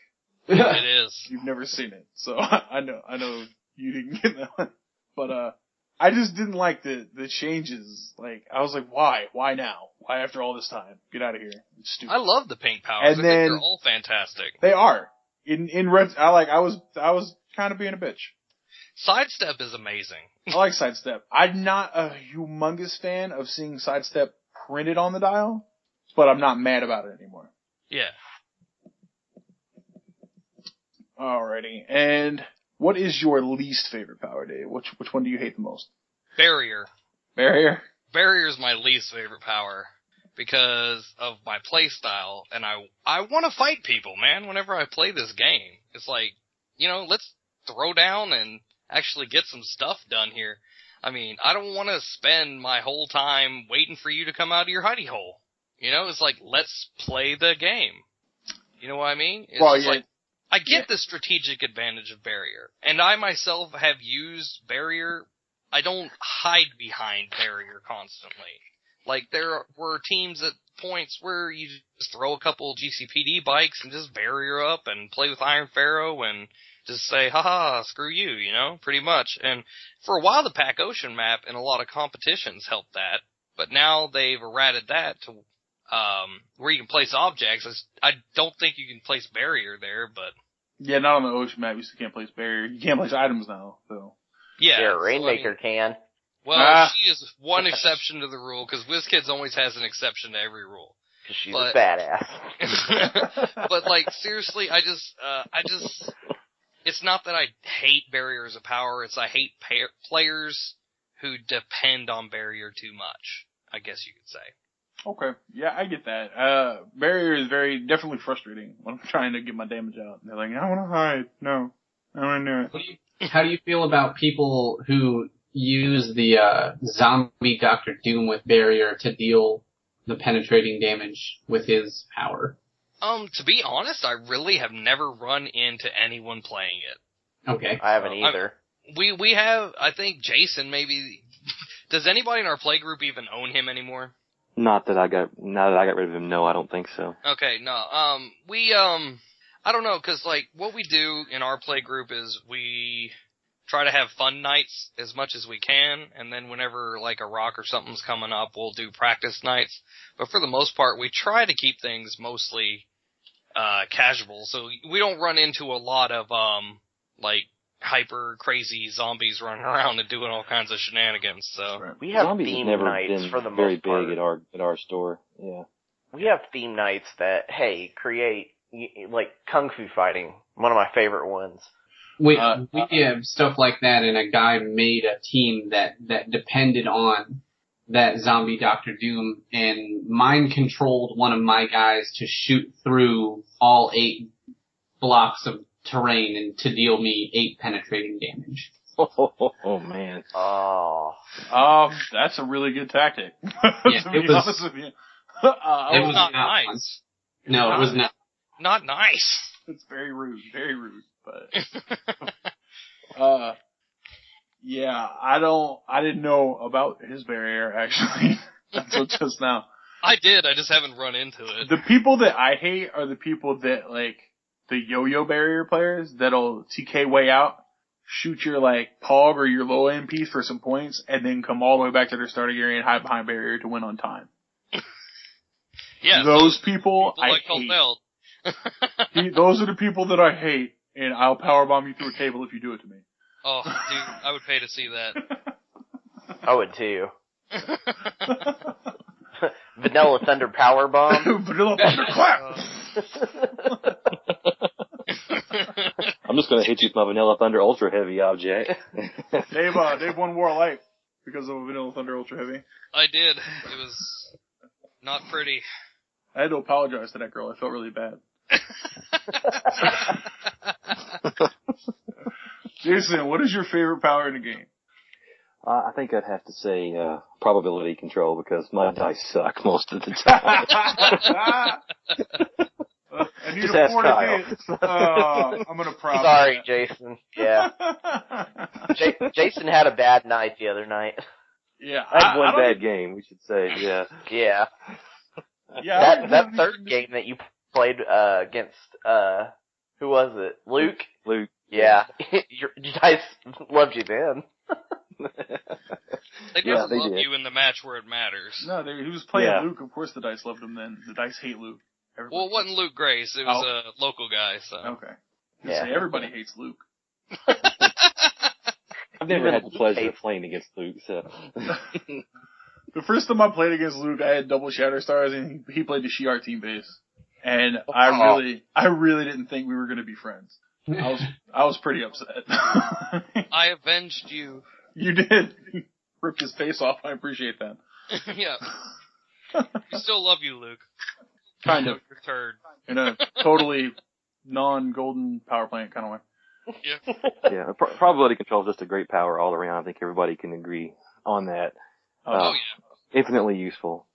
It is. You've never seen it, so I know you didn't get that one. But, I just didn't like the changes. Like, I was like, why? Why now? Why after all this time? Get out of here. It's stupid. I love the pink powers. I think they're all fantastic. They are. In red, I was kind of being a bitch. Sidestep is amazing. I like Sidestep. I'm not a humongous fan of seeing Sidestep printed on the dial, but I'm not mad about it anymore. Yeah. Alrighty. And what is your least favorite power, Dave? Which one do you hate the most? Barrier. Barrier? Barrier is my least favorite power because of my play style, and I want to fight people, man, whenever I play this game. It's like, you know, let's throw down and actually get some stuff done here. I mean, I don't want to spend my whole time waiting for you to come out of your hidey hole. You know, it's like, let's play the game. You know what I mean? It's like, I get the strategic advantage of Barrier, and I myself have used Barrier. I don't hide behind Barrier constantly. Like, there were teams at points where you just throw a couple GCPD bikes and just Barrier up and play with Iron Pharaoh and just say, haha, screw you, you know, pretty much. And for a while, the Pac Ocean map and a lot of competitions helped that, but now they've errated that to where you can place objects. I don't think you can place Barrier there, but... Yeah, not on the Ocean map, you still can't place Barrier. You can't place items now, so... Yeah, Rainmaker can. Well, she is one exception to the rule, because WizKids always has an exception to every rule. Because she's a badass. But, like, seriously, I just, it's not that I hate Barrier as a power, it's I hate players who depend on Barrier too much, I guess you could say. Okay. Yeah, I get that. Barrier is definitely frustrating when I'm trying to get my damage out. And they're like, I want to hide. No. I want to do it. How do you feel about people who use the zombie Dr. Doom with Barrier to deal the penetrating damage with his power? To be honest, I really have never run into anyone playing it. Okay. I haven't either. We have, I think Jason maybe Does anybody in our play group even own him anymore? Now that I got rid of him, no, I don't think so. Okay, no. I don't know, 'cause like what we do in our play group is we try to have fun nights as much as we can, and then whenever like a rock or something's coming up, we'll do practice nights. But for the most part, we try to keep things mostly casual, so we don't run into a lot of like hyper crazy zombies running around and doing all kinds of shenanigans. So we have Zombies theme have never nights been for the very most part. big at our store. Yeah. We have theme nights that create like kung fu fighting. One of my favorite ones. We have stuff like that, and a guy made a team that depended on that zombie Doctor Doom, and mind controlled one of my guys to shoot through all 8 blocks of terrain and to deal me 8 penetrating damage. Oh man. Oh. That's a really good tactic. Yeah, to be honest with you. It was not not nice. No, it was not. Not nice. It's very rude, but, yeah, I didn't know about his barrier, actually, until just now. I did, I just haven't run into it. The people that I hate are the people that, like, the yo-yo barrier players that'll TK way out, shoot your, like, POG or your low end piece for some points, and then come all the way back to their starting area and hide behind barrier to win on time. Yeah, Those people I like hate. Belt. Those are the people that I hate, and I'll powerbomb you through a table if you do it to me. Oh, dude, I would pay to see that. I would too. Vanilla Thunder Power Bomb. Vanilla Thunder Clap! I'm just gonna hit you with my Vanilla Thunder Ultra Heavy object. Dave won War of Light because of a Vanilla Thunder Ultra Heavy. I did. It was not pretty. I had to apologize to that girl. I felt really bad. Jason, what is your favorite power in the game? I think I'd have to say probability control because my dice suck most of the time. I need Just a ask 40 Kyle. hit. I'm gonna promise. Sorry, Jason. Yeah. Jason had a bad night the other night. Yeah, I had one bad game, we should say, yeah. Yeah. Yeah, That third game that you played against who was it? Luke? Luke. Yeah. Your dice loved you then. They Yeah, never they love did. you in the match where it matters. No, he was playing Yeah. Luke. Of course the dice loved him then. The dice hate Luke. Everybody. Well, it wasn't Luke Grace. It was a local guy, so. Okay. Yeah. Say everybody hates Luke. I've never had the pleasure of hates- playing against Luke, so. The first time I played against Luke, I had double Shatter Stars, and he played the Shi'ar team base. And I really didn't think we were going to be friends. I was pretty upset. I avenged you. You did. Ripped his face off. I appreciate that. Yeah. We still love you, Luke. Kind of. You're a turd. In a totally non-golden power plant kind of way. Yeah. Yeah, probability control is just a great power all around. I think everybody can agree on that. Oh, yeah. Infinitely useful.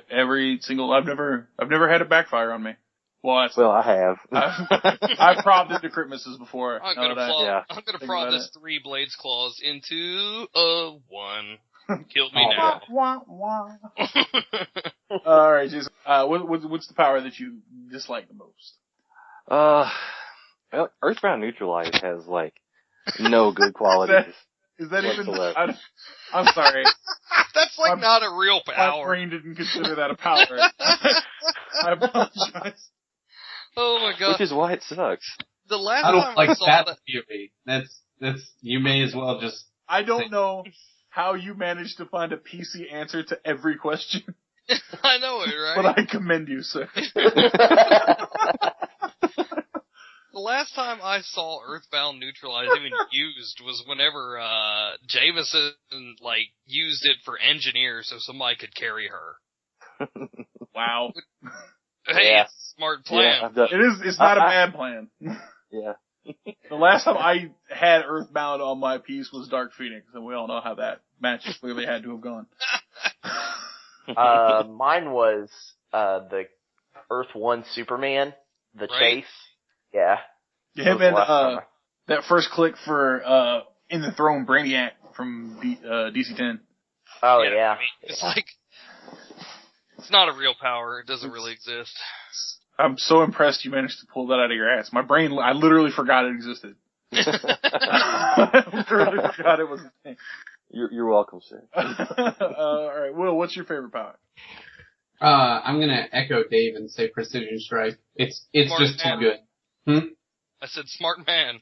Every single, I've never had it backfire on me. Well, I have. I've prompted the crit misses before. I'm gonna Think prod about this it. 3 Blades Claws into a 1. Kill me now. Wah, wah, wah. Alright, Jason. What's the power that you dislike the most? Well, Earthbound Neutralize has, like, no good qualities. Is that even, whatsoever. I'm sorry. That's like not a real My power. brain didn't consider that a power. I apologize. Oh my god. Which is why it sucks. The last I time don't like I saw that that, theory. That's you may as well just. I don't know how you managed to find a PC answer to every question, I know it, right? but I commend you, sir. The last time I saw Earthbound Neutralize even used was whenever Jameson like used it for engineer so somebody could carry her. Wow. Hey, Yeah. it's a smart plan. Yeah, I've done, It's not a bad plan. yeah. The last time I had Earthbound on my piece was Dark Phoenix, and we all know how that match clearly had to have gone. Mine was the Earth 1 Superman, the Right. chase. Yeah. Him That was the and last time that first click for In the Throne Brainiac from DC-10. Oh yeah. I mean, it's like, it's not a real power. It doesn't really exist. I'm so impressed you managed to pull that out of your ass. My brain, I literally forgot it existed. I literally forgot it was a thing. You're welcome, sir. Alright, Will, what's your favorite power? I'm gonna echo Dave and say Precision Strike. It's Smart just too man. good. I said smart man.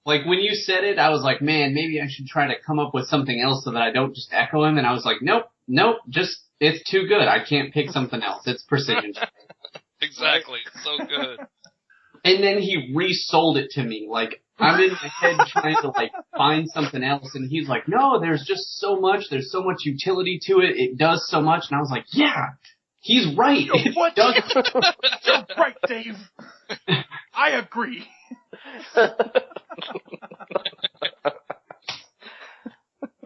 Like, when you said it, I was like, man, maybe I should try to come up with something else so that I don't just echo him, and I was like, nope, just, it's too good. I can't pick something else. It's Precision Strike. Exactly. So good. And then he resold it to me. Like, I'm in my head trying to, like, find something else, and he's like, no, there's just so much, there's so much utility to it, it does so much, and I was like, yeah, he's right. It What? does. You're right, Dave. I agree.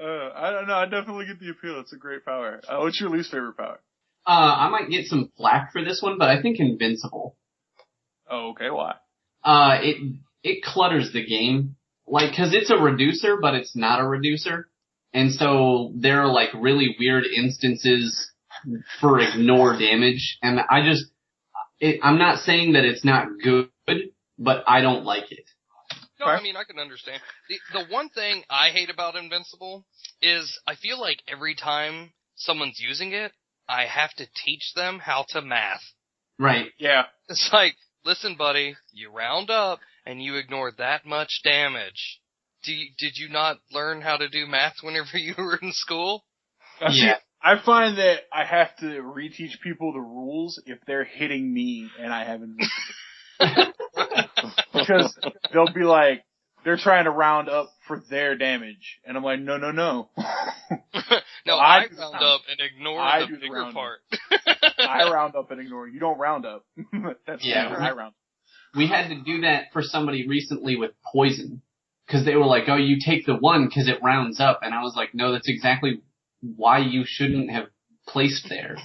I don't know. I definitely get the appeal. It's a great power. What's your least favorite power? I might get some flack for this one, but I think Invincible. Oh, okay. Why? It clutters the game. Like, cause it's a reducer, but it's not a reducer. And so there are like really weird instances for ignore damage. And I'm not saying that it's not good, but I don't like it. No, I mean, I can understand. The one thing I hate about Invincible is I feel like every time someone's using it, I have to teach them how to math. Right. Yeah. It's like, listen, buddy, you round up and you ignore that much damage. Did you not learn how to do math whenever you were in school? Yeah. I find that I have to reteach people the rules if they're hitting me and I haven't. Because they'll be like, they're trying to round up for their damage. And I'm like, no. No, Well, I round up and ignore I the do the bigger round part. I round up and ignore. You don't round up. That's Yeah. I round. We had to do that for somebody recently with poison. Cause they were like, oh, you take the 1 cause it rounds up. And I was like, no, that's exactly why you shouldn't have placed there.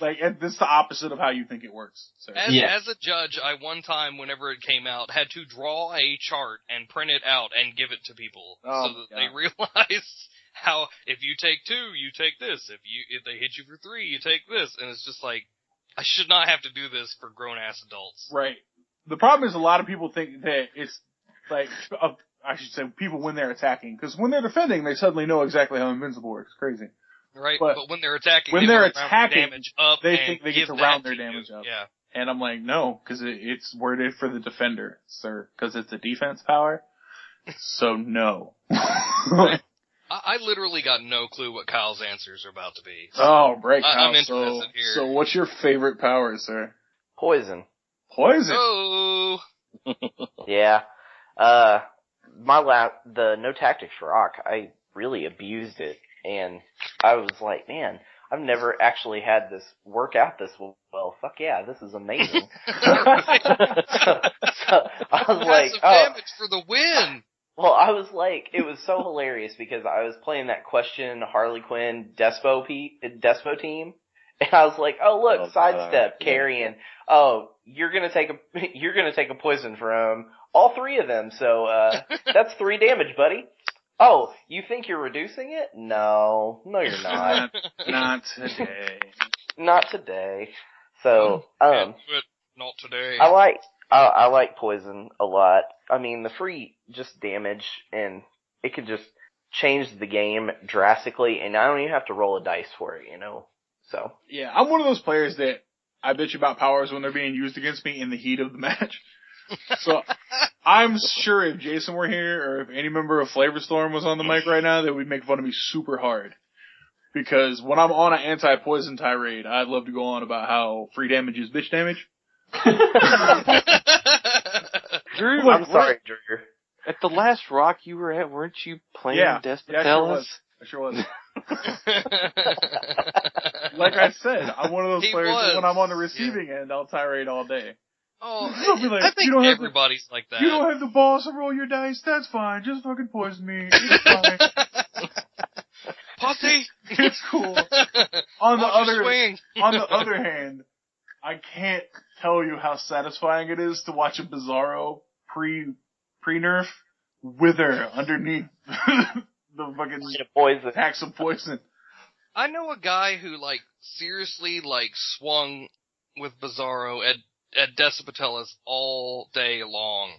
Like, this is the opposite of how you think it works. So. As a judge, I one time, whenever it came out, had to draw a chart and print it out and give it to people so that they realize how, if you take 2, you take this. If they hit you for 3, you take this. And it's just like, I should not have to do this for grown-ass adults. Right. The problem is a lot of people think that it's like, I should say people when they're attacking. Because when they're defending, they suddenly know exactly how Invincible works. Crazy. Right, But when they're attacking, when they they're round attacking, damage up they and think they get to give round that their to you. damage up. Yeah. And I'm like, no, because it's worded for the defender, sir. Because it's a defense power. So no. I literally got no clue what Kyle's answers are about to be. Oh, right, Kyle. I'm interested here. So what's your favorite power, sir? Poison. Poison. Oh. Yeah. The No Tactics Rock, I really abused it. And I was like, man, I've never actually had this work out this well. Fuck yeah, this is amazing. so I was like, damage for the win. Well, I was like, it was so hilarious because I was playing that Question Harley Quinn Despo team. And I was like, oh look, sidestep, carrying. Oh, you're gonna take a poison from all 3 of them. So, that's 3 damage, buddy. Oh, you think you're reducing it? No, you're not. Not today. Not today. So, not today. I like poison a lot. I mean, the free just damage, and it could just change the game drastically, and I don't even have to roll a dice for it, you know? So. Yeah, I'm one of those players that I bitch about powers when they're being used against me in the heat of the match. So, I'm sure if Jason were here, or if any member of Flavor Storm was on the mic right now, they would make fun of me super hard. Because when I'm on an anti-poison tirade, I'd love to go on about how free damage is bitch damage. Drew, I'm sorry, Drew. At the last Rock you were at, weren't you playing Despotellis? Yeah, I sure was. Like I said, I'm one of those players that when I'm on the receiving end, I'll tirade all day. Oh, Like, I think everybody's like that. You don't have the balls to roll your dice, that's fine. Just fucking poison me. It's fine. Pussy! It's cool. On the other hand, I can't tell you how satisfying it is to watch a Bizarro pre-nerf wither underneath the fucking Poison. packs of poison. I know a guy who, like, seriously, like, swung with Bizarro at Desipatelis all day long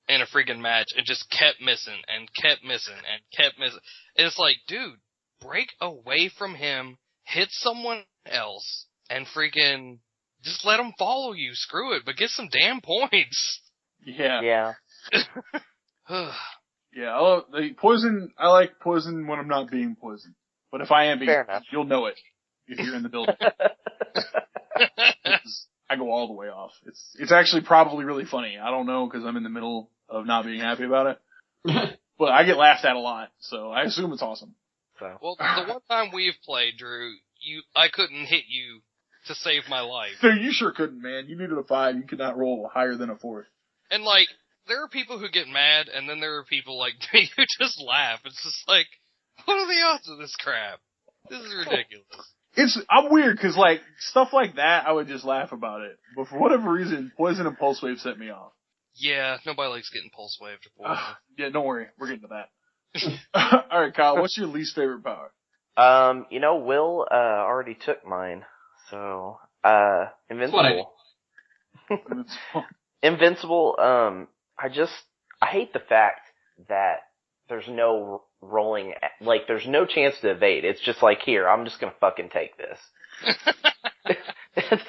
in a freaking match and just kept missing and kept missing and kept missing. It's like, dude, break away from him, hit someone else, and freaking just let him follow you. Screw it, but get some damn points. Yeah. Yeah. Yeah, the poison, I like poison when I'm not being poisoned. But if I am being Fair poisoned, enough. you'll know it if you're in the building. I go all the way off. It's actually probably really funny. I don't know because I'm in the middle of not being happy about it. But I get laughed at a lot, so I assume it's awesome. So. Well, the one time we've played, Drew, I couldn't hit you to save my life. Dude, you sure couldn't, man. You needed a 5. You could not roll higher than a 4. And, like, there are people who get mad, and then there are people like me who just laugh. It's just like, what are the odds of this crap? This is ridiculous. I'm weird because like stuff like that, I would just laugh about it. But for whatever reason, poison and pulse wave set me off. Yeah, nobody likes getting pulse waved or poison. Yeah, don't worry, we're getting to that. All right, Kyle, what's your least favorite power? Will already took mine. So, Invincible. Invincible, I hate the fact that there's no rolling, like, there's no chance to evade. It's just like, here, I'm just gonna fucking take this.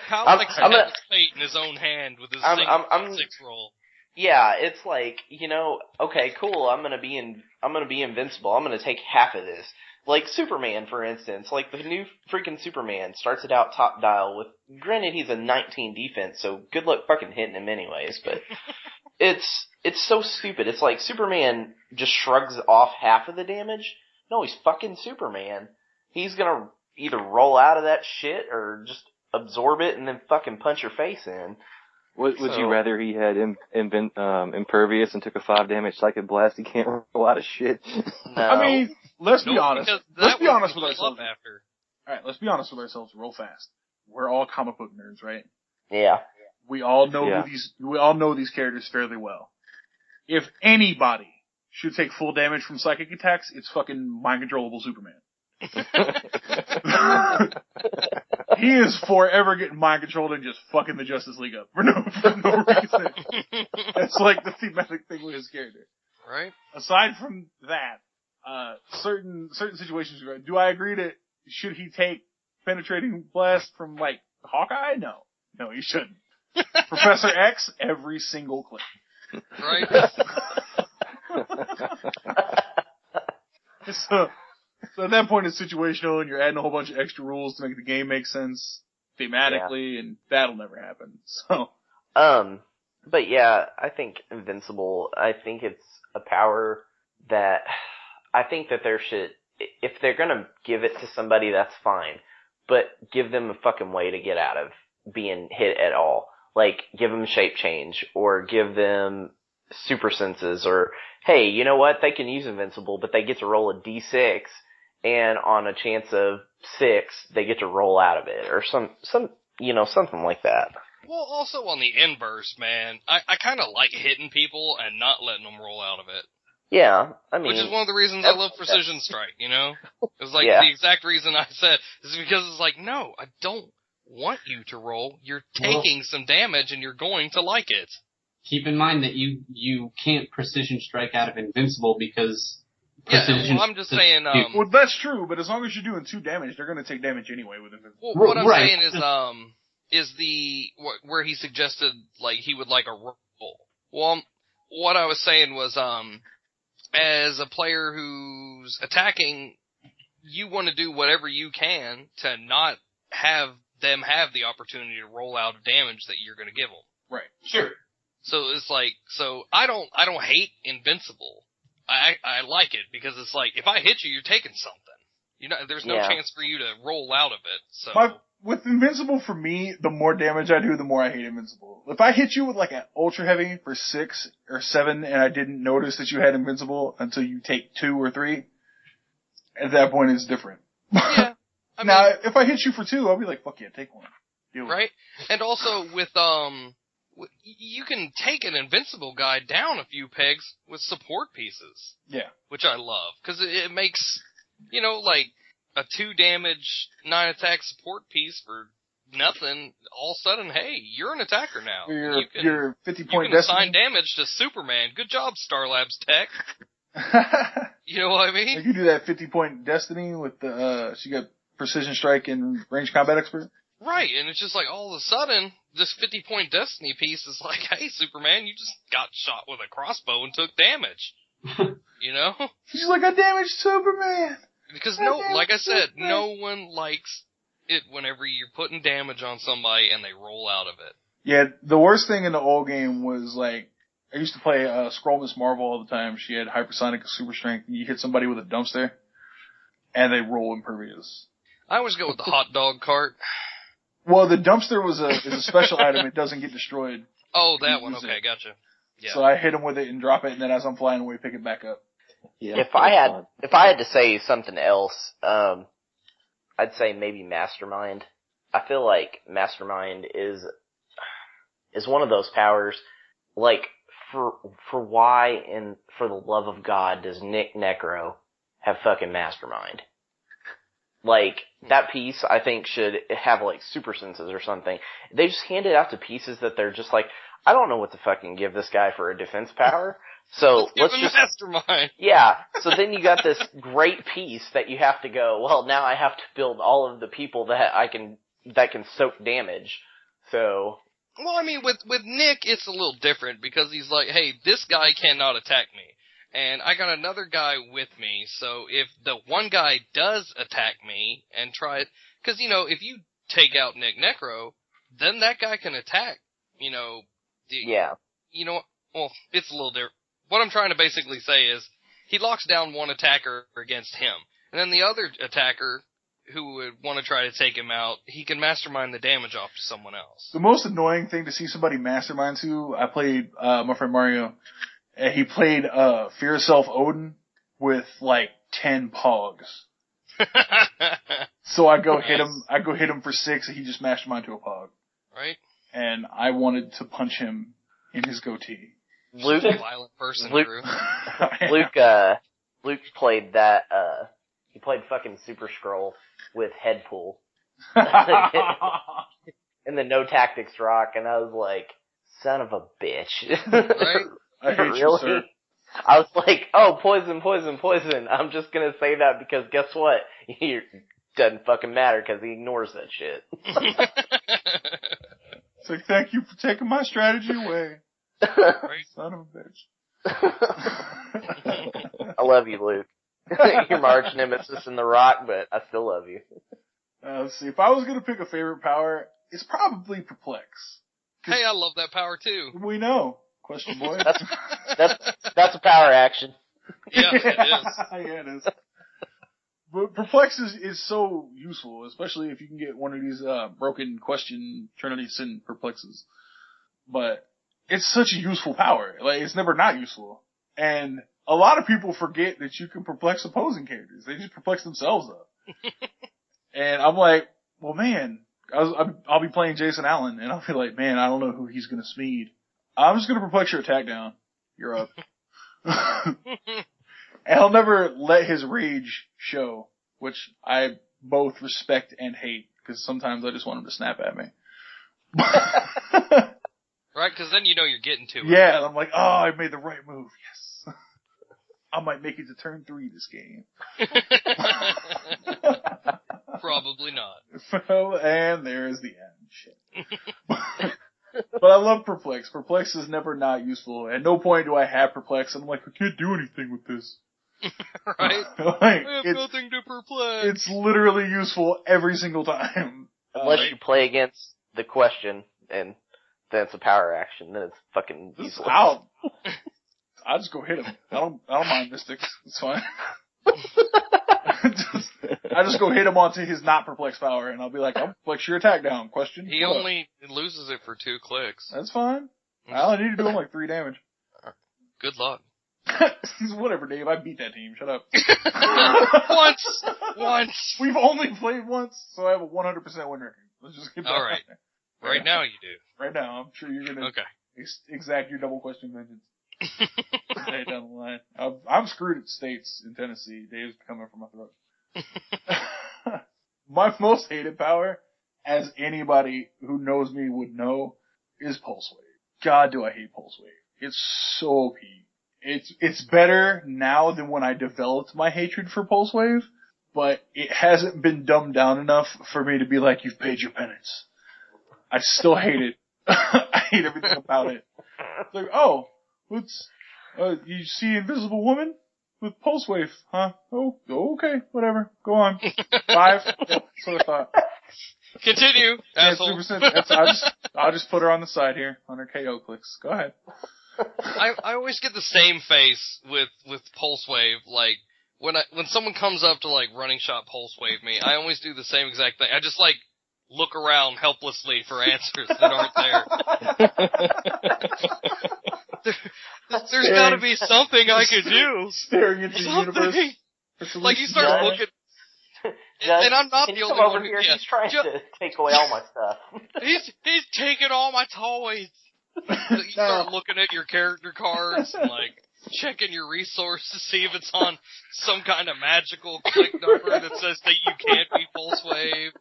Kyle likes to have his fate in his own hand with his 6 roll. Yeah, it's like, okay, cool, I'm gonna be invincible. I'm gonna take half of this. Like Superman, for instance, like the new freaking Superman starts it out top dial with, granted he's a 19 defense, so good luck fucking hitting him anyways, but it's so stupid. It's like Superman just shrugs off half of the damage. No, he's fucking Superman. He's gonna either roll out of that shit or just absorb it and then fucking punch your face in. Would you rather he had impervious and took a 5 damage psychic blast? He can't roll out of shit. No. I mean, let's be honest. Let's be honest with ourselves. After. All right, let's be honest with ourselves real fast. We're all comic book nerds, right? Yeah. We all know these characters fairly well. If anybody should take full damage from psychic attacks, it's fucking mind controllable Superman. He is forever getting mind controlled and just fucking the Justice League up for no reason. That's like the thematic thing with his character. Right? Aside from that, certain situations, do I agree that should he take penetrating blast from like Hawkeye? No, he shouldn't. Professor X, every single clip. Right? So at that point it's situational and you're adding a whole bunch of extra rules to make the game make sense thematically, and that'll never happen. So. But yeah, I think Invincible, I think it's a power that I think that if they're gonna give it to somebody, that's fine. But give them a fucking way to get out of being hit at all. Like, give them shape change, or give them super senses, or, hey, you know what, they can use Invincible, but they get to roll a d6, and on a chance of 6, they get to roll out of it, or something like that. Well, also on the inverse, man, I kinda like hitting people and not letting them roll out of it. Yeah, I mean... Which is one of the reasons I love Precision Strike, It's like yeah. The exact reason I said, is because it's like, no, I don't want you to roll. You're taking some damage and you're going to like it. Keep in mind that you can't Precision Strike out of Invincible because Precision... Yeah, well, I'm just saying... well, that's true, but as long as you're doing 2 damage, they're going to take damage anyway with Invincible. Well, what I'm saying is where he suggested, like, he would like a roll. Well, what I was saying was, as a player who's attacking, you want to do whatever you can to not have them have the opportunity to roll out damage that you're going to give them. Right. Sure. So it's like, I don't hate Invincible. I like it because it's like, if I hit you, you're taking something. There's no chance for you to roll out of it. So. With Invincible, for me, the more damage I do, the more I hate Invincible. If I hit you with like an Ultra Heavy for 6 or 7 and I didn't notice that you had Invincible until you take 2 or 3, at that point it's different. Yeah. If I hit you for 2, I'll be like, fuck yeah, take 1. Right? And also with you can take an invincible guy down a few pegs with support pieces. Yeah. Which I love, because it makes, like, a 2 damage, 9 attack support piece for nothing. All of a sudden, hey, you're an attacker now. Your 50-point you can destiny. assign damage to Superman. Good job, Star Labs Tech. You know what I mean? You can do that 50-point destiny with the, she got precision strike and range combat expert. Right, and it's just like, all of a sudden, this 50-point destiny piece is like, hey, Superman, you just got shot with a crossbow and took damage. She's like, I damaged Superman! Because like I said, no one likes it whenever you're putting damage on somebody and they roll out of it. Yeah, the worst thing in the old game was, like, I used to play Scroll Miss Marvel all the time. She had hypersonic super strength, and you hit somebody with a dumpster, and they roll impervious. I always go with the hot dog cart. Well, the dumpster is a special item. It doesn't get destroyed. Oh, that one. Okay, gotcha. Yeah. So I hit him with it and drop it, and then as I'm flying away, pick it back up. Yeah. If I had to say something else, I'd say maybe Mastermind. I feel like Mastermind is one of those powers, like, for why and for the love of God does Nick Necro have fucking Mastermind? Like, that piece, I think, should have, like, super senses or something. They just hand it out to pieces that they're just like, I don't know what to fucking give this guy for a defense power. So let's just Mastermind. Yeah. So then you got this great piece that you have to go, well, now I have to build all of the people that can soak damage. So. Well, I mean, with Nick, it's a little different because he's like, hey, this guy cannot attack me. And I got another guy with me, so if the one guy does attack me and try it, because, if you take out Nick Necro, then that guy can attack, Yeah. Well, it's a little different. What I'm trying to basically say is, he locks down one attacker against him, and then the other attacker, who would want to try to take him out, he can mastermind the damage off to someone else. The most annoying thing to see somebody mastermind to, I played, my friend Mario, and he played, Fear Self Odin with, like, 10 pogs. So I go hit him for 6, and he just mastermind to a pog. Right. And I wanted to punch him in his goatee. Luke, a violent person, Drew. Luke played that, he played fucking Super Scroll with Headpool. In the No Tactics Rock, and I was like, son of a bitch. Right? I hate really? you, sir. I was like, oh, poison, poison, poison. I'm just gonna say that because guess what? It doesn't fucking matter because he ignores that shit. It's like, thank you for taking my strategy away. Right. Son of a bitch. I love you, Luke. You're my arch nemesis in The Rock, but I still love you. Let's see. If I was gonna pick a favorite power, it's probably Perplex. Hey, I love that power too. We know. Question boy. That's a power action. Yeah, it is. Yeah, it is. But Perplex is so useful, especially if you can get one of these broken question Trinity Sin Perplexes. But it's such a useful power. Like, it's never not useful. And a lot of people forget that you can perplex opposing characters. They just perplex themselves up. And I'm like, well, man, I'll be playing Jason Allen, and I'll be like, man, I don't know who he's gonna Smeed. I'm just gonna perplex your attack down. You're up. And he'll never let his rage show, which I both respect and hate, because sometimes I just want him to snap at me. Right, because then you're getting to it. Yeah, and I'm like, oh, I made the right move, yes. I might make it to turn 3 this game. Probably not. Well, and there's the end. Shit. But I love Perplex. Perplex is never not useful. At no point do I have Perplex. I'm like, I can't do anything with this. Right? Like, I have nothing to perplex. It's literally useful every single time. Unless you play against the question, and then it's a power action, then it's fucking useless. I'll just go hit him. I don't mind Mystics. It's fine. I just go hit him onto his not perplex power, and I'll be like, I'll flex your attack down. Question? He only loses it for 2 clicks. That's fine. I only need to do him like 3 damage. Good luck. Whatever, Dave. I beat that team. Shut up. Once. We've only played once, so I have a 100% win record. Let's just get back. All right. Right now you do. Right now. I'm sure you're gonna Okay. exact your double question vengeance. Day down the line. I'm screwed at states in Tennessee. Dave's coming from my throat. My most hated power, as anybody who knows me would know, is Pulse Wave. God, do I hate Pulse Wave. It's so OP. It's better now than when I developed my hatred for Pulse Wave, but it hasn't been dumbed down enough for me to be like, you've paid your penance. I still hate it. I hate everything about it. It's like, oh, you see Invisible Woman with Pulse Wave, huh? Oh, okay, whatever. Go on. 5. Yep, that's what I thought. Continue, asshole. I'll just put her on the side here on her KO clicks. Go ahead. I always get the same face with Pulse Wave. Like when someone comes up to like running shot Pulse Wave me, I always do the same exact thing. I just like look around helplessly for answers that aren't there. There's got to be something I could do. Staring into the universe. Like he starts looking. And I'm not the only one over here. He's trying to take away all my stuff. He's taking all my toys. You start looking at your character cards and like checking your resource to see if it's on some kind of magical click number that says that you can't be pulse waved.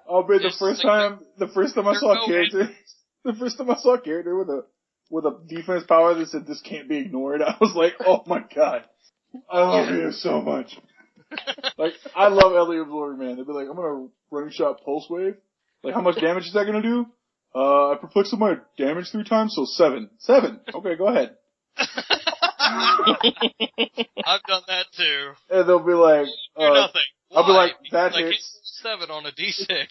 Oh, but the first time I saw a character with a defense power that said this can't be ignored, I was like, oh my god, I love him so much. Like, I love Ellie Absorber, man. They'd be like, I'm gonna running shot Pulse Wave. Like, how much damage is that gonna do? I perplexed my damage 3 times, so 7. 7. Okay, go ahead. I've done that too. And they'll be like, nothing. I'll be like, that like hits. 7 on a D6.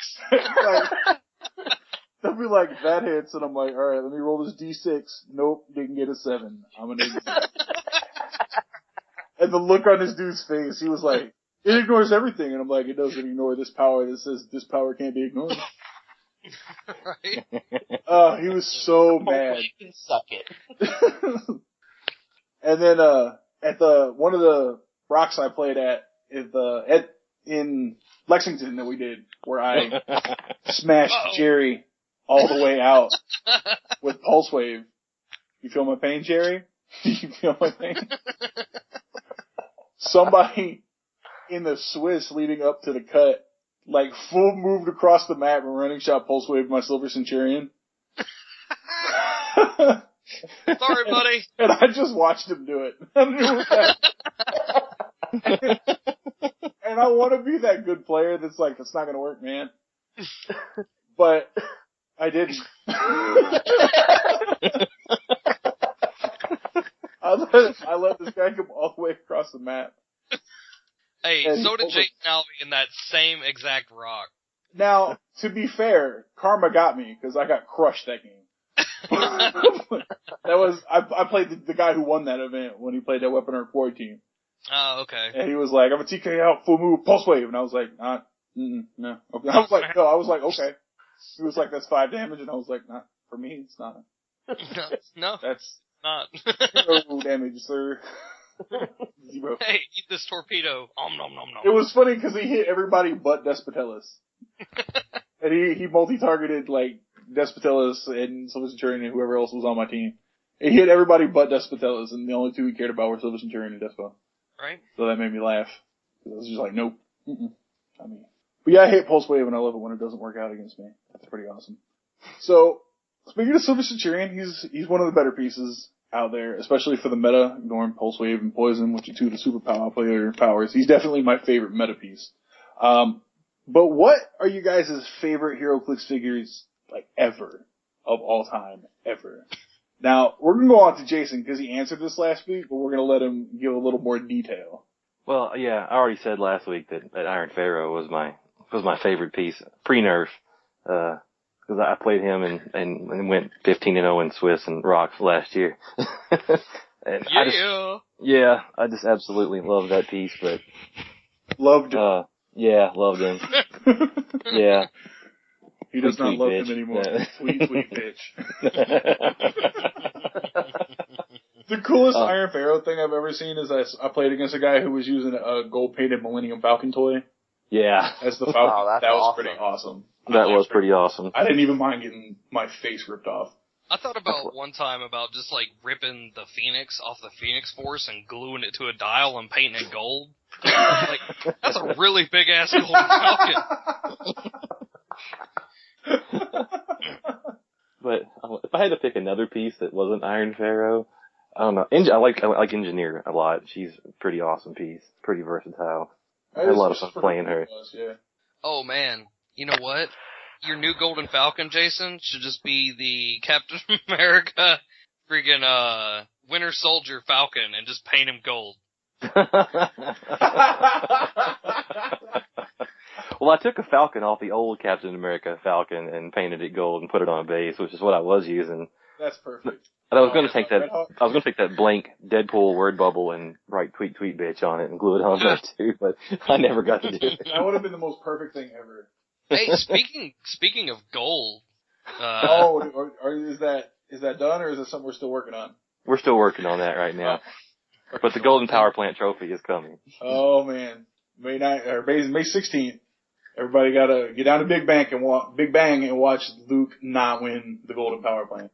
They'll be like, that hits, and I'm like, alright, let me roll this D6. Nope, didn't get a 7. I'm gonna And the look on this dude's face, he was like, it ignores everything. And I'm like, it doesn't ignore this power that says this power can't be ignored. Right? He was so mad. You can suck it. And then, at one of the rocks I played in Lexington that we did, where I smashed Jerry all the way out with Pulse Wave. You feel my pain, Jerry? You feel my pain? Somebody in the Swiss leading up to the cut, like, full moved across the map and running shot Pulse Wave my Silver Centurion. Sorry, buddy. And I just watched him do it. And I want to be that good player that's like, that's not going to work, man. But I didn't. I let this guy come all the way across the map. Hey, so did Jason Alvey in that same exact rock. Now, to be fair, karma got me because I got crushed that game. I played the guy who won that event when he played that Weapon Art Quarry team. Oh, okay. And he was like, I'm a TK out, full move, Pulse Wave. And I was like, no. Okay. I was like, okay. He was like, that's 5 damage. And I was like, not for me, it's not. No. That's not. 0 damage, sir. 0. Hey, eat this torpedo. Nom nom nom nom. It was funny because he hit everybody but Despotellis. And he multi-targeted, like, Despotellis and Silver Centurion and whoever else was on my team. He hit everybody but Despotellis, and the only 2 he cared about were Silver Centurion and Despo. Right. So that made me laugh. I was just like, nope. I mean, but yeah, I hate Pulse Wave, and I love it when it doesn't work out against me. That's pretty awesome. So, speaking of Silver Centurion, he's one of the better pieces out there, especially for the meta, ignoring Pulse Wave and Poison, which are 2 of the super player powers. He's definitely my favorite meta piece. But what are you guys' favorite HeroClix figures, like, ever? Of all time, ever? Now, we're gonna go on to Jason, because he answered this last week, but we're gonna let him give a little more detail. Well, yeah, I already said last week that Iron Pharaoh was my favorite piece, pre-nerf, because I played him and went 15-0 in Swiss and Rocks last year. And I just absolutely love that piece, but loved him. Yeah, loved him. Yeah. He does not love him anymore. Sweet bitch. The coolest Iron Pharaoh thing I've ever seen is I played against a guy who was using a gold-painted Millennium Falcon toy. Yeah. As the Falcon. Wow, that was pretty awesome. That was pretty awesome. I didn't even mind getting my face ripped off. I thought about one time about just like ripping the Phoenix off the Phoenix Force and gluing it to a dial and painting it gold. Like, that's a really big ass golden falcon. But if I had to pick another piece that wasn't Iron Pharaoh, I don't know. I like Engineer a lot. She's a pretty awesome piece. Pretty versatile. I had a lot of fun playing her. Yeah. Oh man, you know what? Your new Golden Falcon, Jason, should just be the Captain America freaking Winter Soldier Falcon and just paint him gold. Well, I took a Falcon off the old Captain America Falcon and painted it gold and put it on a base, which is what I was using. That's perfect. I was going to take that blank Deadpool word bubble and write tweet bitch on it and glue it on there too, but I never got to do it. That would have been the most perfect thing ever. Hey, speaking of gold, is that done or is it something we're still working on? We're still working on that right now. But the Golden Power Plant trophy is coming. Oh man. May 16th. Everybody gotta get down to Big Bang and watch Luke not win the Golden Power Plant.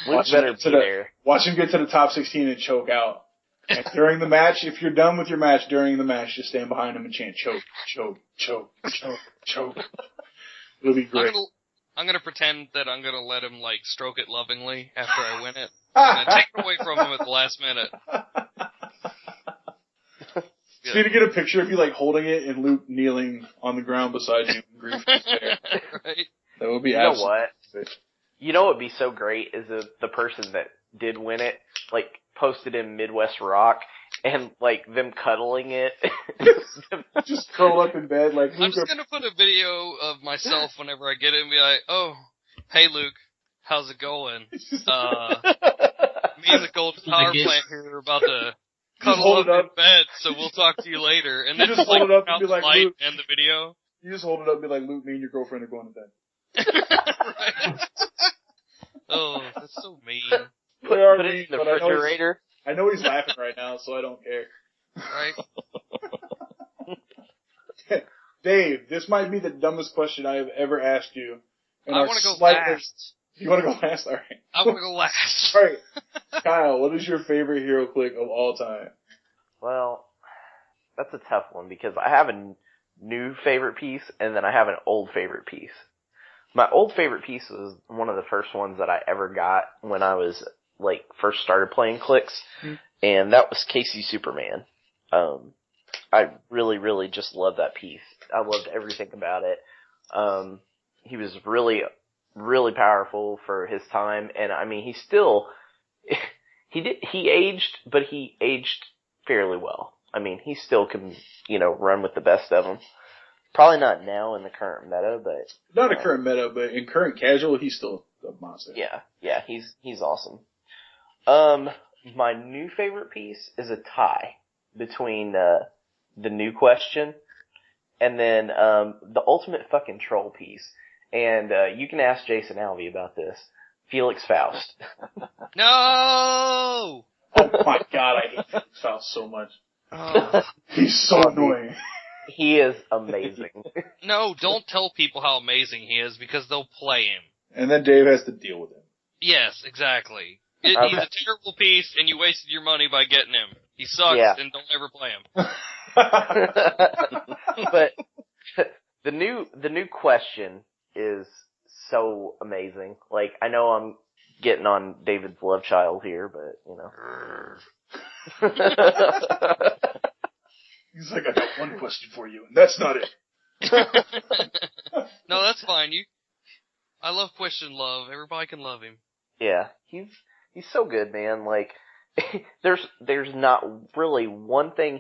Luke better be there. Watch him get to the top 16 and choke out. And during the match, if you're done with your match during the match, just stand behind him and chant choke, choke, choke, choke, choke. It'll be great. I'm gonna pretend that I'm gonna let him like stroke it lovingly after I win it, and then take it away from him at the last minute. Just need to get a picture of you like holding it and Luke kneeling on the ground beside you in grief. Right. That would be You know what? You know what would be so great is if the person that did win it, like, posted in Midwest Rock and, like, them cuddling it. Just curl up in bed like Luke. I'm just gonna put a video of myself whenever I get it and be like, oh, hey Luke, how's it going? Me and the Golden Power Plant here are about to cuddle up in bed, so we'll talk to you later. And then just hold it up and be the like, light Luke. and the video. You just hold it up and be like, Luke, me and your girlfriend are going to bed. Right. Oh, that's so mean. Put it in the refrigerator. I know he's laughing right now, so I don't care. Right. Dave, this might be the dumbest question I have ever asked you. I want to go last. You want to go last? All right. I want to go last. All right. Kyle, what is your favorite HeroClix of all time? Well, that's a tough one because I have a new favorite piece and then I have an old favorite piece. My old favorite piece was one of the first ones that I ever got when I was, like, first started playing Clix, and that was Casey Superman. I really, really just loved that piece. I loved everything about it. He was really, really powerful for his time, and I mean, he aged, but he aged fairly well. I mean, he still can, run with the best of them. Probably not now in the current meta, but... Not a current meta, but in current casual, he's still a monster. Yeah, he's awesome. My new favorite piece is a tie between, the new question and then, the ultimate fucking troll piece. And, you can ask Jason Alvey about this. Felix Faust. No! Oh my god, I hate Felix Faust so much. Oh. He's so annoying. He is amazing. No, don't tell people how amazing he is because they'll play him. And then Dave has to deal with him. Yes, exactly. He's a terrible piece, and you wasted your money by getting him. He sucks, and don't ever play him. But the new question is so amazing. Like, I know I'm getting on David's love child here, but He's like, I got one question for you, and that's not it. No, that's fine. I love Question Love. Everybody can love him. Yeah, he's so good, man. Like, there's not really one thing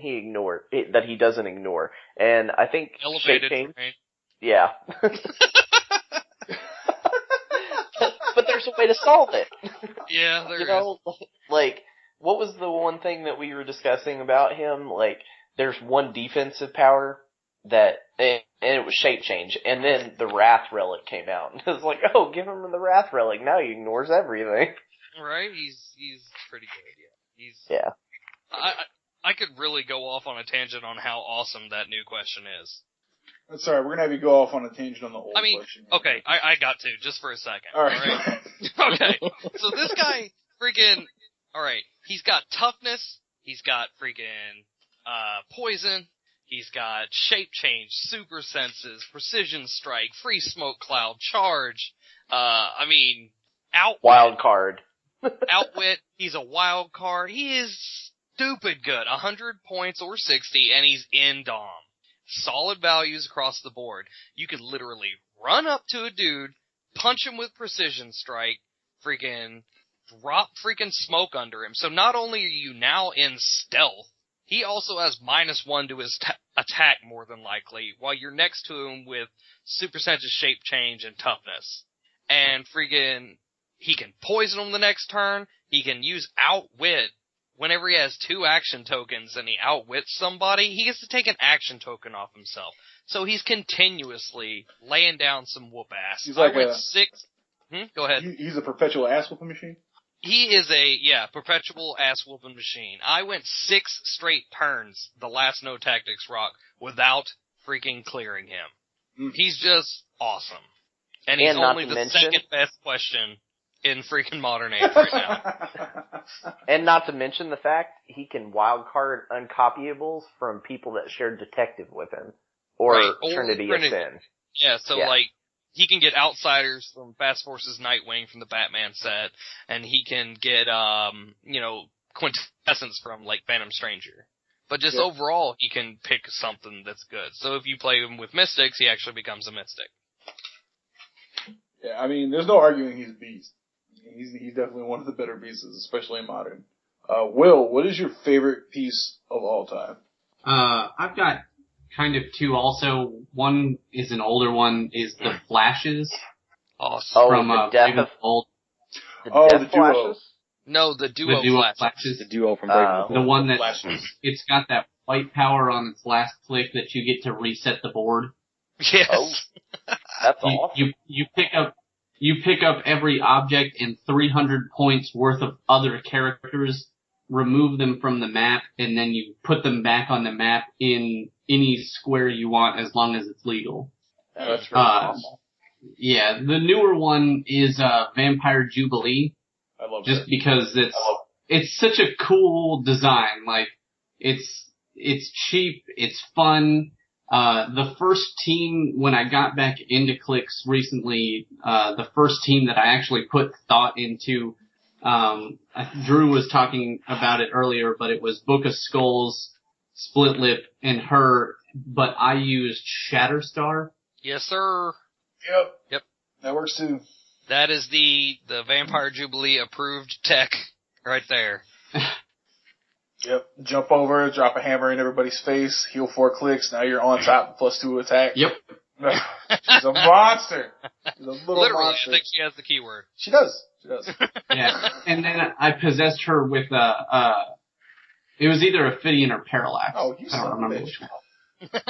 that he doesn't ignore, and I think Elevated terrain. Yeah. But there's a way to solve it. Yeah, there is. Like, what was the one thing that we were discussing about him? Like, there's one defensive power and it was shape change, and then the Wrath Relic came out, and it was like, oh, give him the Wrath Relic, now he ignores everything. Right? He's pretty good, yeah. I could really go off on a tangent on how awesome that new question is. Sorry, we're gonna have you go off on a tangent on the old question. Okay, I got to, just for a second. Alright. Okay, so this guy, freaking, alright, he's got toughness, he's got freaking, poison, he's got shape change, super senses, precision strike, free smoke cloud, charge, outwit. Wild card. Outwit, he's a wild card, he is stupid good, 100 points or 60, and he's in Dom. Solid values across the board. You could literally run up to a dude, punch him with precision strike, freaking drop freaking smoke under him. So not only are you now in stealth, he also has -1 to his attack more than likely, while you're next to him with super senses, shape change, and toughness. And freaking, he can poison him the next turn, he can use outwit. Whenever he has 2 action tokens and he outwits somebody, he gets to take an action token off himself. So he's continuously laying down some whoop ass. He's like went 6. Go ahead. He's a perpetual ass whooping machine? He is a, perpetual ass whooping machine. I went 6 straight turns the last No Tactics Rock without freaking clearing him. He's just awesome. And he's only the second best question in freaking Modern Age right now. And not to mention the fact he can wildcard uncopyables from people that share detective with him. Or Trinity of Sin. Yeah, so like, he can get Outsiders from Fast Forces Nightwing from the Batman set, and he can get, Quintessence from, like, Phantom Stranger. But just overall, he can pick something that's good. So if you play him with Mystics, he actually becomes a Mystic. Yeah, I mean, there's no arguing he's a beast. He's definitely one of the better pieces, especially in Modern. Will, what is your favorite piece of all time? I've got kind of 2 also. One is an older one, is the Flashes. Awesome. From the Death of Old. The Death Duo. Flashes? No, the Duo Flashes. The duo from Brave. The one that, it's got that white power on its last click that you get to reset the board. Yes. Oh, that's awesome. You pick up every object and 300 points worth of other characters, remove them from the map, and then you put them back on the map in any square you want as long as it's legal. That's really awesome. Yeah, the newer one is Vampire Jubilee. I love just that. because it's such a cool design. Like, it's cheap, it's fun. The first team, when I got back into Clix recently, the first team that I actually put thought into, Drew was talking about it earlier, but it was Book of Skulls, Split Lip, and her, but I used Shatterstar. Yes, sir. Yep. That works too. That is the Vampire Jubilee approved tech right there. Yep. Jump over, drop a hammer in everybody's face, heal 4 clicks, now you're on top, +2 attack. Yep. She's a monster. She's a little Literally, monster. I think she has the keyword. She does. Yeah. And then I possessed her with it was either Ophidian or Parallax. Oh, you I don't son of a remember bitch. which one.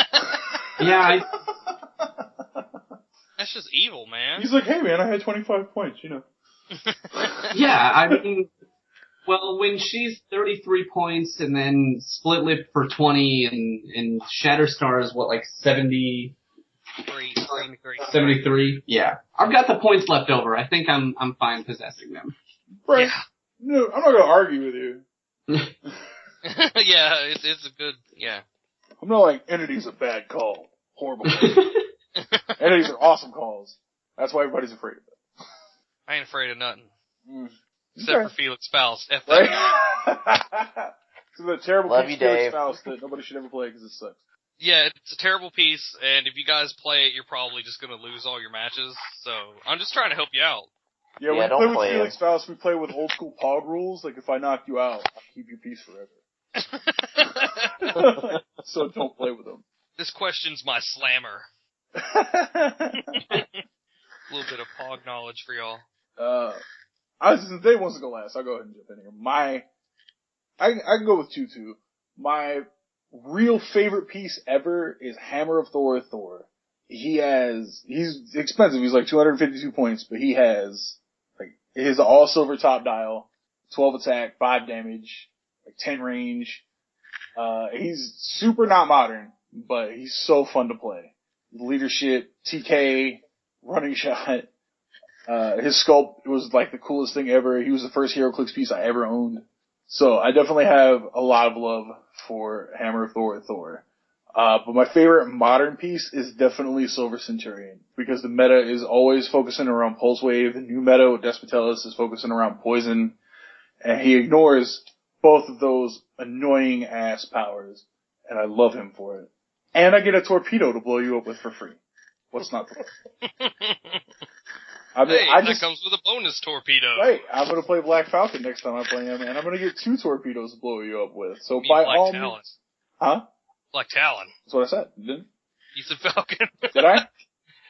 Yeah, That's just evil, man. He's like, hey man, I had 25 points, you know. yeah, I mean, well, when she's 33 points and then Split Lip for 20 and Shatterstar is what, like 70? 73? Yeah. I've got the points left over. I think I'm fine possessing them. Right. Yeah. No, I'm not gonna argue with you. Yeah, it's a good, yeah. I'm not like, Entity's a bad call. Horrible call. Entities are awesome calls. That's why everybody's afraid of it. I ain't afraid of nothing. Except for Felix Faust. F right? So the terrible Love piece you, of Felix Dave. Faust that nobody should ever play because it sucks. Yeah, it's a terrible piece, and if you guys play it, you're probably just gonna lose all your matches, so I'm just trying to help you out. Yeah, when we play with Felix Faust, we play with old school POG rules, like if I knock you out, I'll keep your piece forever. So don't play with them. This question's my slammer. A little bit of POG knowledge for y'all. Since Dave wants to go last, I'll go ahead and jump in here. I can go with 2-2. My real favorite piece ever is Hammer of Thor. He's expensive. He's like 252 points, but he has, like, his all silver top dial, 12 attack, 5 damage, like 10 range. He's super not modern, but he's so fun to play. leadership, TK, running shot. His sculpt was like the coolest thing ever. He was the first HeroClix piece I ever owned. So I definitely have a lot of love for Hammer Thor. But my favorite modern piece is definitely Silver Centurion, because the meta is always focusing around Pulse Wave. The new meta with Despotellis is focusing around Poison, and he ignores both of those annoying ass powers, and I love him for it. And I get a torpedo to blow you up with for free. What's not to love? I mean, that comes with a bonus torpedo. Right, I'm gonna play Black Falcon next time I play him, and I'm gonna get 2 torpedoes to blow you up with. So by all means, huh? Black Talon. That's what I said. You didn't? You said Falcon. Did I?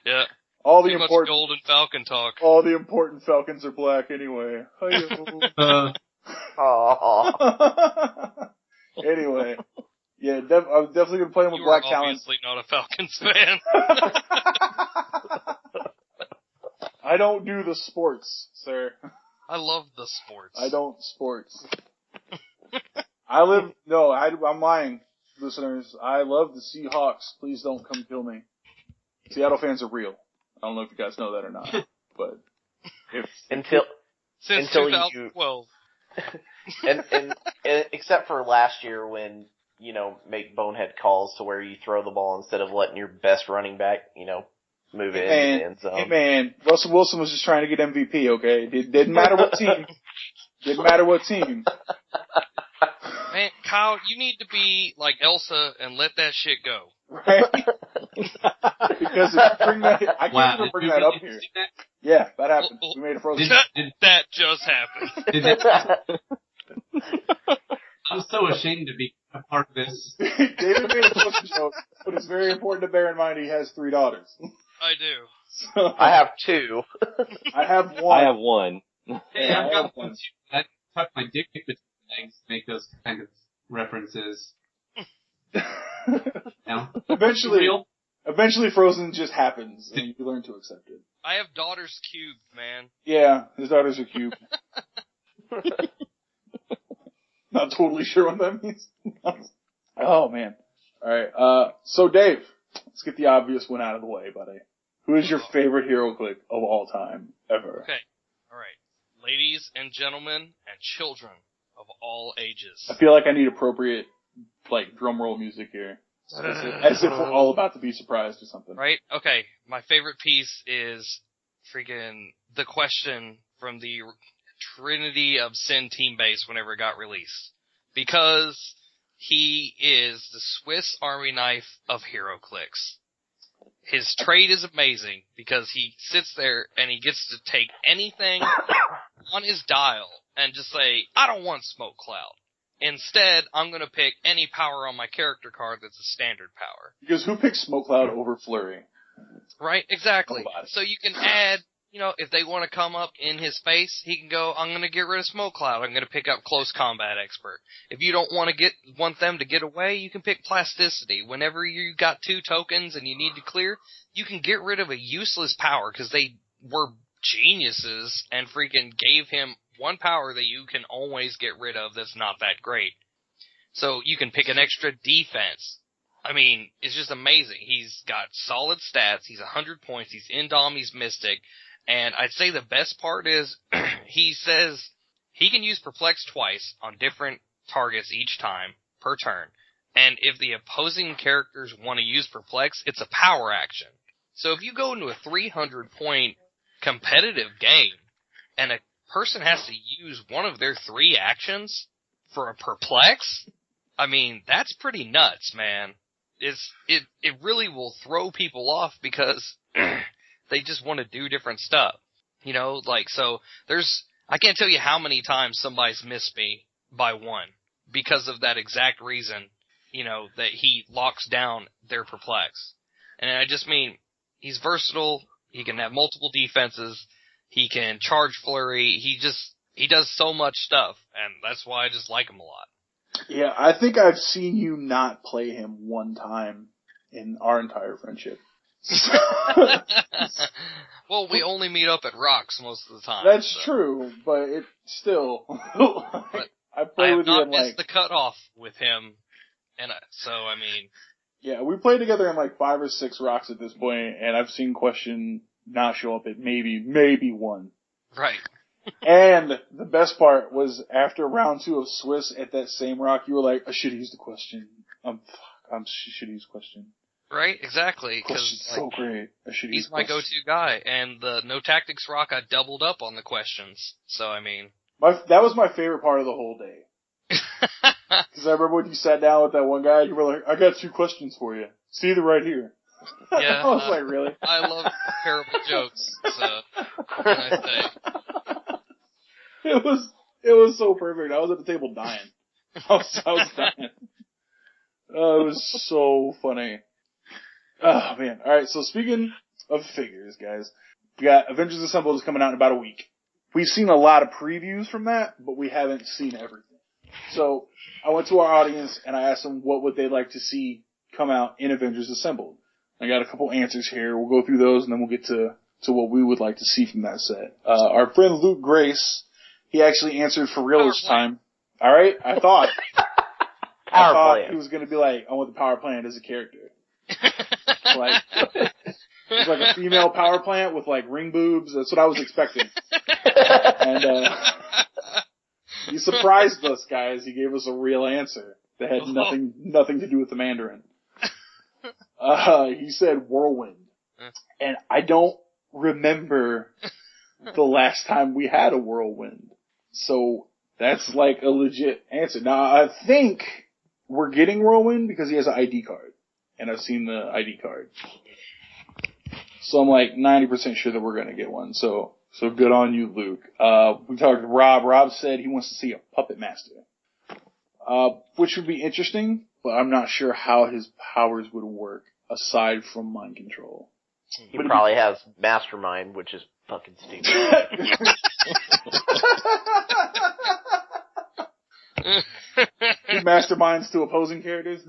Yeah. All the Too important much golden Falcon talk. All the important Falcons are black anyway. Anyway, yeah, I'm definitely gonna play him with Black Talon. You're obviously not a Falcons fan. I don't do the sports, sir. I love the sports. I don't sports. I'm lying, listeners. I love the Seahawks. Please don't come kill me. Seattle fans are real. I don't know if you guys know that or not, but since 2012. and except for last year when, make bonehead calls to where you throw the ball instead of letting your best running back, move in the end zone. Hey man, Russell Wilson was just trying to get MVP, okay? It didn't matter what team. Didn't matter what team. Man, Kyle, you need to be like Elsa and let that shit go. Right? Because if you bring that, I can't even bring that up here. Yeah, that happened. We made a frozen. That just happened. I'm so ashamed to be a part of this. David made a frozen joke, but it's very important to bear in mind he has 3 daughters. I do. So, I have 2. I have 1. I have 1. Hey, I've got 1 too. I tuck my dick between my legs to make those kind of references. Eventually Frozen just happens, and you learn to accept it. I have daughters cubed, man. Yeah, his daughters are cubed. Not totally sure what that means. Oh, man. Alright, so Dave, let's get the obvious one out of the way, buddy. Who is your favorite HeroClix of all time, ever? Okay, alright. Ladies and gentlemen and children of all ages. I feel like I need appropriate, drum roll music here. As if we're all about to be surprised or something. Right? Okay, my favorite piece is freaking The Question from the Trinity of Sin team base whenever it got released. Because he is the Swiss Army knife of HeroClix. His trade is amazing because he sits there and he gets to take anything on his dial and just say, I don't want Smoke Cloud. Instead, I'm going to pick any power on my character card that's a standard power. Because who picks Smoke Cloud over Flurry? Right, exactly. So you can add, if they want to come up in his face, he can go, I'm going to get rid of Smoke Cloud. I'm going to pick up Close Combat Expert. If you don't want them to get away, you can pick Plasticity. Whenever you got 2 tokens and you need to clear, you can get rid of a useless power because they were geniuses and freaking gave him 1 power that you can always get rid of that's not that great. So you can pick an extra defense. I mean, it's just amazing. He's got solid stats. He's 100 points. He's Indom. He's Mystic. And I'd say the best part is he says he can use Perplex twice on different targets each time per turn. And if the opposing characters want to use Perplex, it's a power action. So if you go into a 300-point competitive game and a person has to use one of their 3 actions for a Perplex, I mean, that's pretty nuts, man. It really will throw people off because they just want to do different stuff. So I can't tell you how many times somebody's missed me by 1 because of that exact reason, that he locks down their Perplex. And I just mean, he's versatile, he can have multiple defenses, he can charge Flurry, he does so much stuff, and that's why I just like him a lot. Yeah, I think I've seen you not play him 1 time in our entire friendship. Well, we only meet up at Rocks most of the time. That's true, but it still. I play with you have not missed the cutoff with him, and so I mean, Yeah, we played together in like 5 or 6 rocks at this point, and I've seen Question not show up at maybe one. Right. And the best part was after round 2 of Swiss at that same rock, you were like, I should have used the Question. Should use Question. Right, exactly. Question's so great. I should use He's my go-to guy, and the No Tactics rock, I doubled up on the questions. So, I mean... that was my favorite part of the whole day. Because I remember when you sat down with that one guy, you were like, I got 2 questions for you. See the right here. Yeah. I was like, really? I love terrible jokes, so... What can I say? It was so perfect. I was at the table dying. I was dying. Oh, it was so funny. Oh man. Alright, so speaking of figures, guys, we got Avengers Assembled is coming out in about a week. We've seen a lot of previews from that, but we haven't seen everything. So, I went to our audience and I asked them what would they like to see come out in Avengers Assembled. I got a couple answers here. We'll go through those and then we'll get to what we would like to see from that set. Our friend Luke Grace, he actually answered for real this time. Alright? I thought he was gonna be like, I want the power plant as a character. Like, it's like a female power plant with like ring boobs. That's what I was expecting. And, he surprised us, guys. He gave us a real answer that had nothing to do with the Mandarin. He said whirlwind. And I don't remember the last time we had a whirlwind. So that's like a legit answer. Now I think we're getting whirlwind because he has an ID card. And I've seen the ID card. So I'm like 90% sure that we're gonna get one. So good on you, Luke. We talked to Rob. Rob said he wants to see a puppet master. Which would be interesting, but I'm not sure how his powers would work aside from mind control. He probably has mastermind, which is fucking stupid. He masterminds to opposing characters.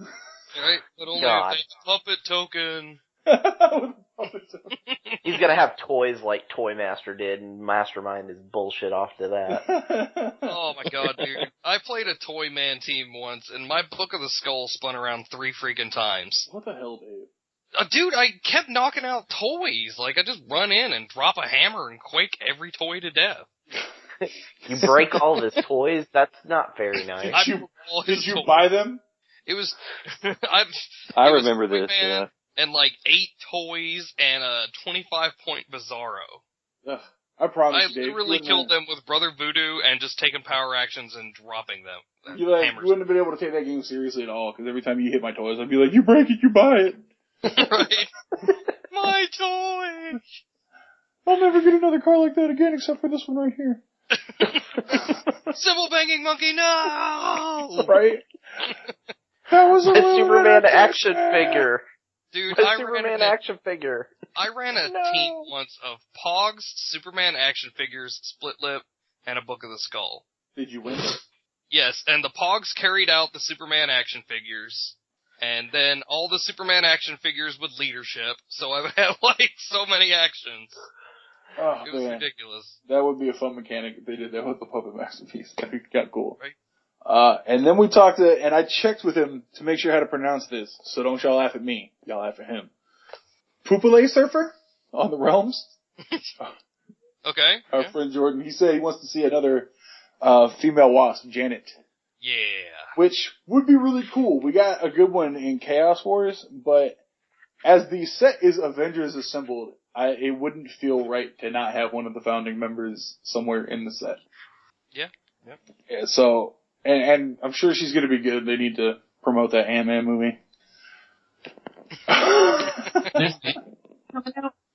Right, but only God. if they puppet token. He's gonna have toys like Toy Master did, and Mastermind is bullshit off to that. Oh my god, dude. I played a Toy Man team once, and my Book of the Skull spun around 3 freaking times. What the hell, Dave? Dude, I kept knocking out toys. Like, I just run in and drop a hammer and quake every toy to death. You break all of his toys? That's not very nice. Did you buy them? It was... I remember this, yeah. And like 8 toys and a 25-point Bizarro. Ugh, I promise you, Dave. I literally killed them with Brother Voodoo and just taking power actions and dropping them. You wouldn't have been able to take that game seriously at all, because every time you hit my toys, I'd be like, you break it, you buy it. Right. My toy! I'll never get another car like that again, except for this one right here. Symbol banging monkey, no! Right? That was a Superman action figure. Dude, I Superman action figure. I ran a team once of Pogs, Superman action figures, Split Lip, and a Book of the Skull. Did you win? Yes, and the Pogs carried out the Superman action figures, and then all the Superman action figures with leadership, so I had like so many actions. Oh, it was ridiculous. That would be a fun mechanic if they did that with the Puppet Masterpiece. That'd be kind of cool. Right. And then we talked and I checked with him to make sure how to pronounce this, so don't y'all laugh at me. Y'all laugh at him. Pupile Surfer on the Realms. Okay. Our friend Jordan, he said he wants to see another, female Wasp, Janet. Yeah. Which would be really cool. We got a good one in Chaos Wars, but as the set is Avengers Assembled, it wouldn't feel right to not have one of the founding members somewhere in the set. Yeah. Yep. Yeah, so, and I'm sure she's gonna be good. They need to promote that Ant-Man movie.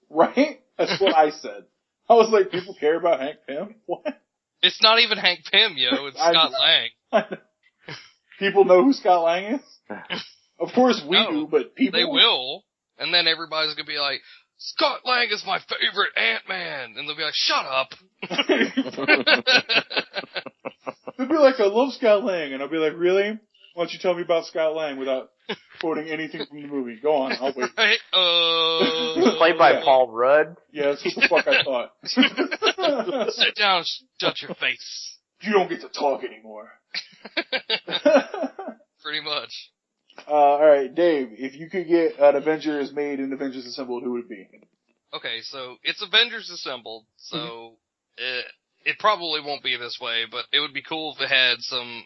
Right? That's what I said. I was like, people care about Hank Pym? What? It's not even Hank Pym, yo. It's Scott Lang. People know who Scott Lang is? Of course we do, but people... They will. And then everybody's gonna be like, Scott Lang is my favorite Ant-Man. And they'll be like, shut up. They'll be like, I love Scott Lang. And I'll be like, really? Why don't you tell me about Scott Lang without quoting anything from the movie? Go on, I'll wait. Right? Played by Paul Rudd. Yeah, that's what the fuck I thought. Sit down, shut your face. You don't get to talk anymore. Pretty much. Alright, Dave, if you could get an Avengers made and Avengers assembled, who would it be? Okay, so it's Avengers Assembled, so it probably won't be this way, but it would be cool if it had some,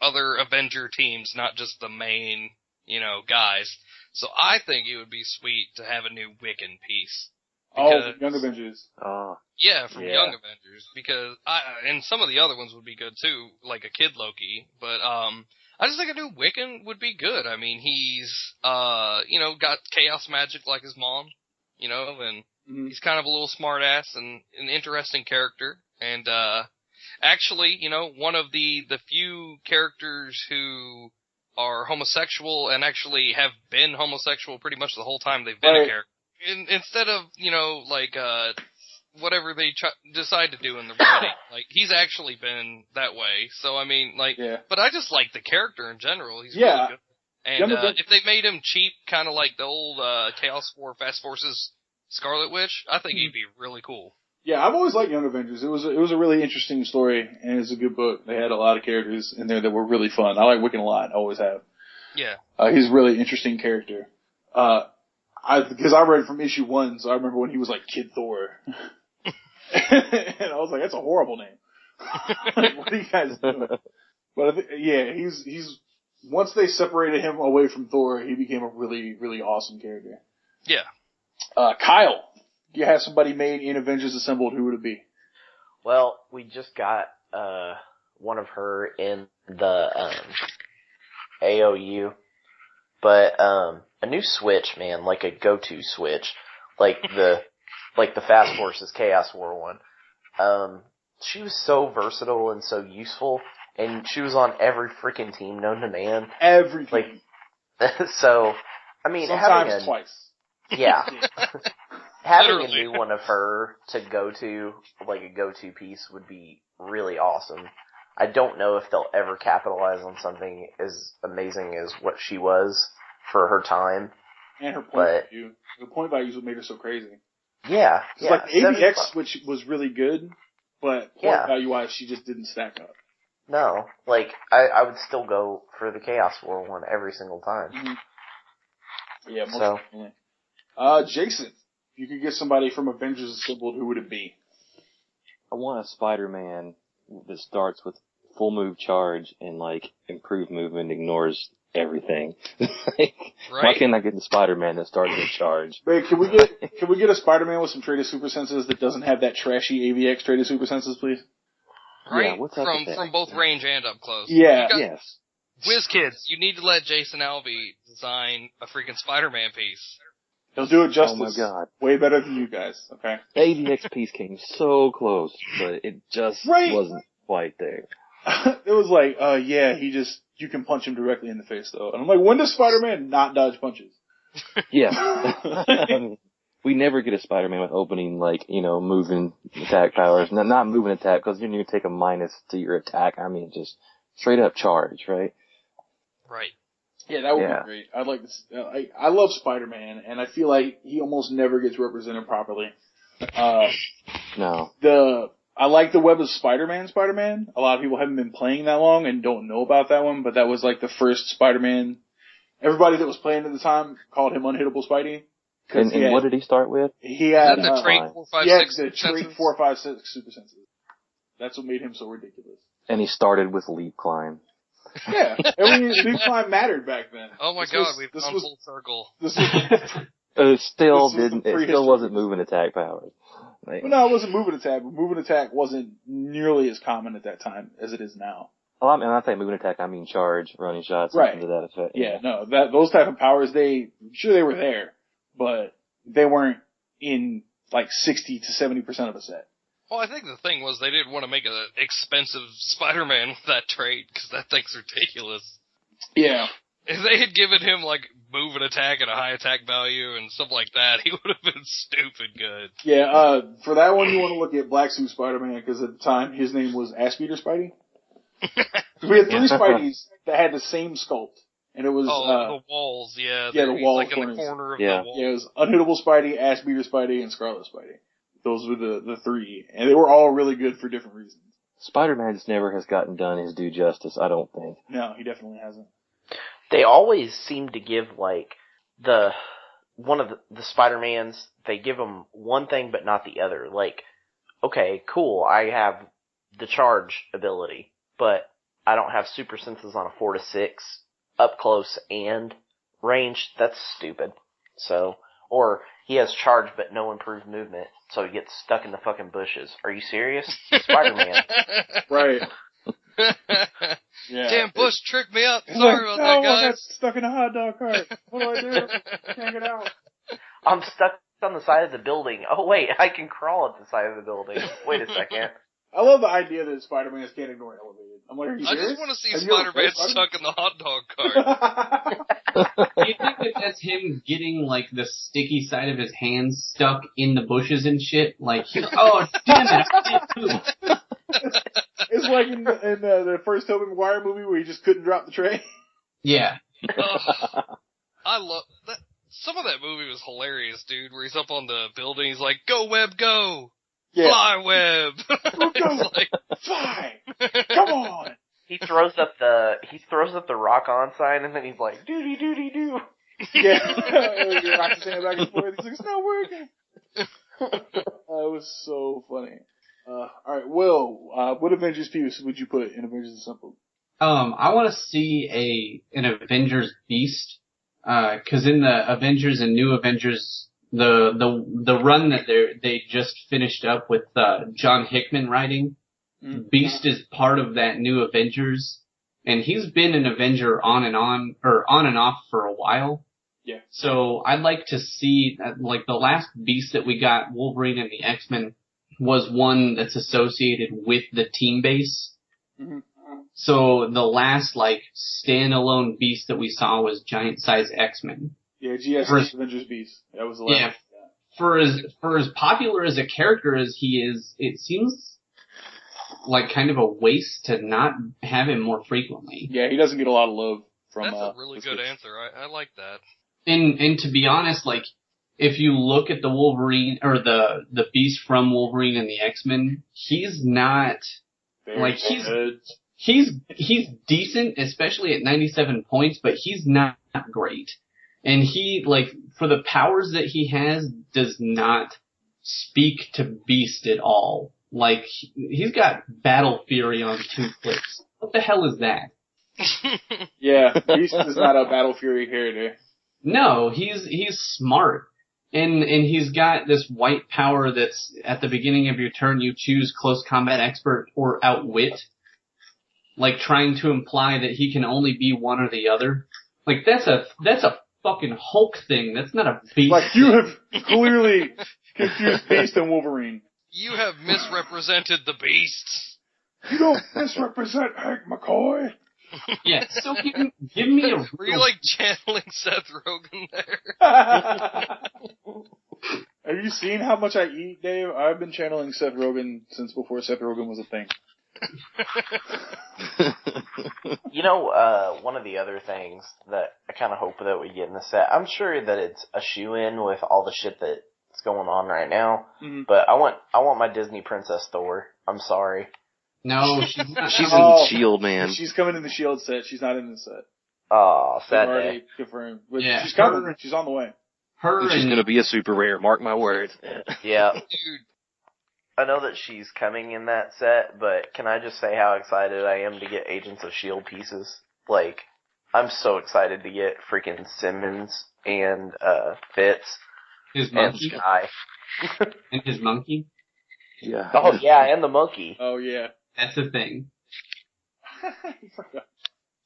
other Avenger teams, not just the main, guys. So I think it would be sweet to have a new Wiccan piece. Because, Young Avengers. Yeah, from Young Avengers, because and some of the other ones would be good too, like a Kid Loki, but I just think a new Wiccan would be good. I mean, he's got chaos magic like his mom, and he's kind of a little smart ass and an interesting character. And actually, one of the few characters who are homosexual and actually have been homosexual pretty much the whole time they've been a character. Instead of, whatever they decide to do in the writing, like, he's actually been that way. So, I mean, but I just like the character in general. He's really good. And, if they made him cheap, kind of like the old, Chaos War Fast Forces Scarlet Witch, I think he'd be really cool. Yeah, I've always liked Young Avengers. It was a really interesting story, and it's a good book. They had a lot of characters in there that were really fun. I like Wiccan a lot. I always have. Yeah. He's a really interesting character. Because I read from issue 1, so I remember when he was like Kid Thor. And I was like, that's a horrible name. Like, what are you guys doing? But he's once they separated him away from Thor, he became a really, really awesome character. Yeah. Kyle, you have somebody made in Avengers Assembled, who would it be? Well, we just got one of her in the AOU, but a new Switch, man, like a go-to Switch, like the Fast Forces Chaos War one. She was so versatile and so useful, and she was on every freaking team known to man. Everything. So, I mean, sometimes twice. Yeah. Having a new one of her to go to, like a go-to piece, would be really awesome. I don't know if they'll ever capitalize on something as amazing as what she was for her time. And her point value. The point value is what made her so crazy. Yeah. Like the AVX, which was really good, but point value-wise, she just didn't stack up. No. Like, I would still go for the Chaos War one every single time. Mm-hmm. Yeah, most definitely. Jason, if you could get somebody from Avengers Assembled, who would it be? I want a Spider-Man that starts with full move charge and, like, improved movement, ignores everything. Why can't I get the Spider-Man that starts with charge? Wait, can we get a Spider-Man with some traded super senses that doesn't have that trashy AVX traded super senses, please? Right, yeah, what's up from both range and up close. Yeah, yes. WizKids, you need to let Jason Alvey design a freaking Spider-Man piece. He'll do it justice. Oh my god. Way better than you guys, okay? The AVX piece came so close, but it just wasn't quite there. It was like, you can punch him directly in the face though. And I'm like, when does Spider-Man not dodge punches? Yeah. I mean, we never get a Spider-Man with opening, moving attack powers. Not moving attack, because you're going to take a minus to your attack. I mean, just straight up charge, right? Right. Yeah, that would be great. I'd like this. I love Spider-Man, and I feel like he almost never gets represented properly. No. I like the Web of Spider-Man. A lot of people haven't been playing that long and don't know about that one, but that was like the first Spider-Man. Everybody that was playing at the time called him Unhittable Spidey. And what did he start with? He had the trait 4, 5, 6 the trait 4, 5, 6 super senses. That's what made him so ridiculous. And he started with Leap Climb. Yeah, Leap Climb mattered back then. Oh my god, we've gone full circle. It still wasn't moving attack powers. No, it wasn't moving attack, but moving attack wasn't nearly as common at that time as it is now. Well, I mean, I think moving attack, I mean charge, running shots, something to that effect. Yeah, no, those type of powers, they were there, but they weren't in like 60 to 70% of a set. Well, I think the thing was they didn't want to make an expensive Spider-Man with that trait, because that thing's ridiculous. Yeah. If they had given him, move and attack and a high attack value and stuff like that, he would have been stupid good. Yeah, for that one you want to look at Black Suit Spider-Man, because at the time his name was Ass-Beater Spidey. We had 3 Spideys that had the same sculpt. And it was, the walls, yeah. Yeah, the wall in the corner of the wall. Yeah, it was Unhittable Spidey, Ass-Beater Spidey, and Scarlet Spidey. Those were the 3. And they were all really good for different reasons. Spider-Man just never has gotten done his due justice, I don't think. No, he definitely hasn't. They always seem to give, like, one of the Spider-Mans, they give them one thing but not the other. Like, okay, cool, I have the charge ability, but I don't have super senses on a 4 to 6, up close and range. That's stupid. So, or he has charge but no improved movement, so he gets stuck in the fucking bushes. Are you serious? Spider-Man. Right. Yeah. Damn bush tricked me up. Sorry about that, guys. I got stuck in a hot dog cart. What do I do? Can't get out. I'm stuck on the side of the building. Oh wait, I can crawl up the side of the building. Wait a second. I love the idea that Spider-Man can't ignore elevated. I'm like, are you I serious? just want to see Have you ever Spider-Man played stuck in the hot dog cart. Do you think that that's him getting, like, the sticky side of his hands stuck in the bushes and shit? Like, oh, damn it, I can't move. It's like in the first Tobey Maguire movie where he just couldn't drop the tray. Yeah. I love that. Some of that movie was hilarious, dude, where he's up on the building, he's like, go Web, go! Yeah. Fly Web! Go! Like, Fly! Come on! He throws up the rock on sign and then he's like, doody doody doo. Yeah. He rocks his hand back and forth. He's like, it's not working. It was so funny. Alright, Will, what Avengers piece would you put in Avengers Assembled? I want to see an Avengers Beast, cause in the Avengers and New Avengers, the run that they just finished up with, John Hickman writing, Beast is part of that New Avengers, and he's been an Avenger on and off for a while. Yeah. So I'd like to see, like, the last Beast that we got, Wolverine and the X-Men, was one that's associated with the team base. Mm-hmm. So the last, like, standalone Beast that we saw was Giant Size X-Men. Yeah, GS Avengers Beast. That was the last. Yeah. For as popular as a character as he is, it seems like kind of a waste to not have him more frequently. Yeah, he doesn't get a lot of love from. that's a really good answer. I like that. And to be honest, like, if you look at the Wolverine, or the Beast from Wolverine and the X-Men, he's not, like, he's decent, especially at 97 points, but he's not great. And he, like, for the powers that he has, does not speak to Beast at all. Like, he's got Battle Fury on 2 clicks. What the hell is that? Yeah, Beast is not a Battle Fury character. No, he's smart. And he's got this white power that's at the beginning of your turn you choose Close Combat Expert or Outwit. Like, trying to imply that he can only be one or the other. Like, that's a fucking Hulk thing. That's not a Beast. Like, you have clearly confused Beast and Wolverine. You have misrepresented the Beasts. You don't misrepresent Hank McCoy. Yeah, so give me a... Were you, like, channeling Seth Rogen there? Have you seen how much I eat, Dave? I've been channeling Seth Rogen since before Seth Rogen was a thing. You know, one of the other things that I kind of hope that we get in the set, I'm sure that it's a shoe-in with all the shit that's going on right now, but I want my Disney Princess Thor. I'm sorry. No, she's not. She's in the Shield, man. She's coming in the Shield set. She's not in the set. Oh, sad They've already day. confirmed. But Yeah, she's coming. She's on the way. She's gonna be a super rare, mark my words. Yeah. Dude, I know that she's coming in that set, but can I just say how excited I am to get Agents of S.H.I.E.L.D. pieces? Like, I'm so excited to get freaking Simmons and Fitz His and monkey. Sky. And his monkey. Yeah. Oh yeah, and the monkey. Oh, yeah. That's the thing.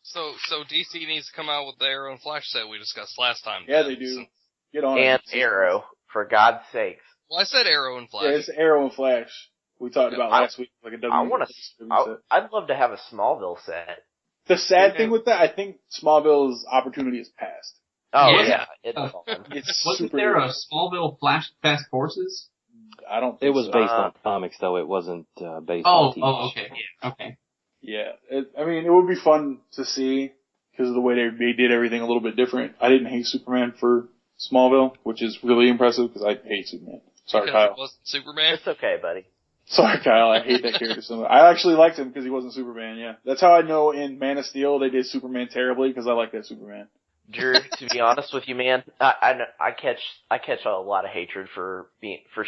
so DC needs to come out with their own Flash set we discussed last time. Yeah, they do. Get on And it. Arrow, for God's sakes. Well, I said Arrow and Flash. Yeah, it's Arrow and Flash. We talked about last week, like a W. I'd love to have a Smallville set. The sad thing with that, I think Smallville's opportunity is past. Oh Yeah. it's fun. It's Wasn't super there weird. a Smallville Flash Fast Forces? I don't It think was so. based on comics, though. It wasn't based on TV. Okay. Yeah, okay. Yeah. I mean, it would be fun to see because of the way they did everything a little bit different. I didn't hate Superman for Smallville, which is really impressive because I hate Superman. Sorry, Because it Kyle. wasn't Superman. It's okay, buddy. Sorry, Kyle, I hate that character so much. I actually liked him because he wasn't Superman, yeah. That's how I know in Man of Steel they did Superman terribly, because I like that Superman. Drew, to be honest with you, man, I catch a lot of hatred for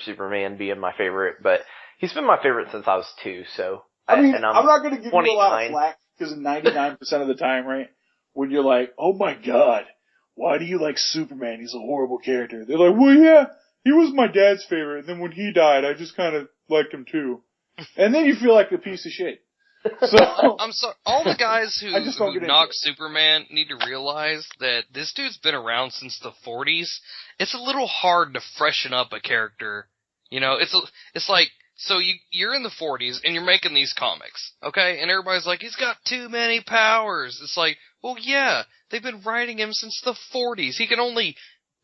Superman being my favorite, but he's been my favorite since I was 2, so. I'm not gonna give you a lot of 29. flack, because 99% of the time, right, when you're like, oh my god, why do you like Superman? He's a horrible character. They're like, well yeah, he was my dad's favorite, and then when he died, I just kind of liked him too. And then you feel like a piece of shit. So I'm sorry. All the guys who knock it. Superman need to realize that this dude's been around since the 40s. It's a little hard to freshen up a character. You know, it's like, so you're in the 40s and you're making these comics, okay? And everybody's like, he's got too many powers. It's like, well, yeah, they've been writing him since the 40s. He can only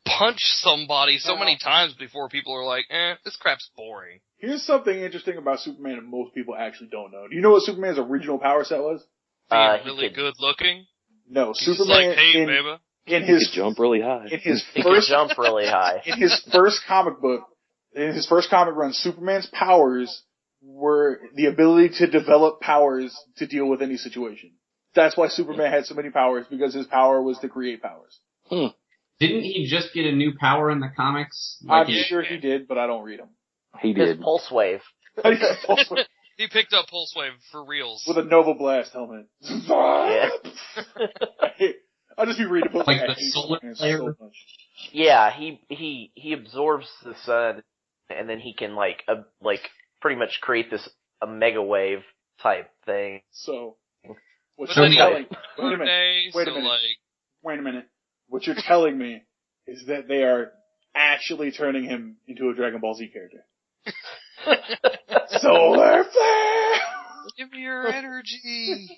punch somebody so many times before people are like, this crap's boring. Here's something interesting about Superman that most people actually don't know. Do you know what Superman's original power set was? Being really good looking? No, He's Superman just like, hey, baby. in his He could jump really high. In his He can first jump really high. in his first comic book, in his first comic run, Superman's powers were the ability to develop powers to deal with any situation. That's why Superman had so many powers, because his power was to create powers. Didn't he just get a new power in the comics? I'm sure he did, but I don't read them. He His did. pulse wave. He picked up Pulse Wave for reals. With a Nova Blast helmet. Yeah. I'll just be reading books Like I the hate solar Superman flare? so much. Yeah, he absorbs the sun, and then he can like pretty much create this a mega wave type thing. So, what But you're then he telling per day, wait a so minute. like, Wait a minute. What you're telling me is that they are actually turning him into a Dragon Ball Z character. Solar flare! give me your energy.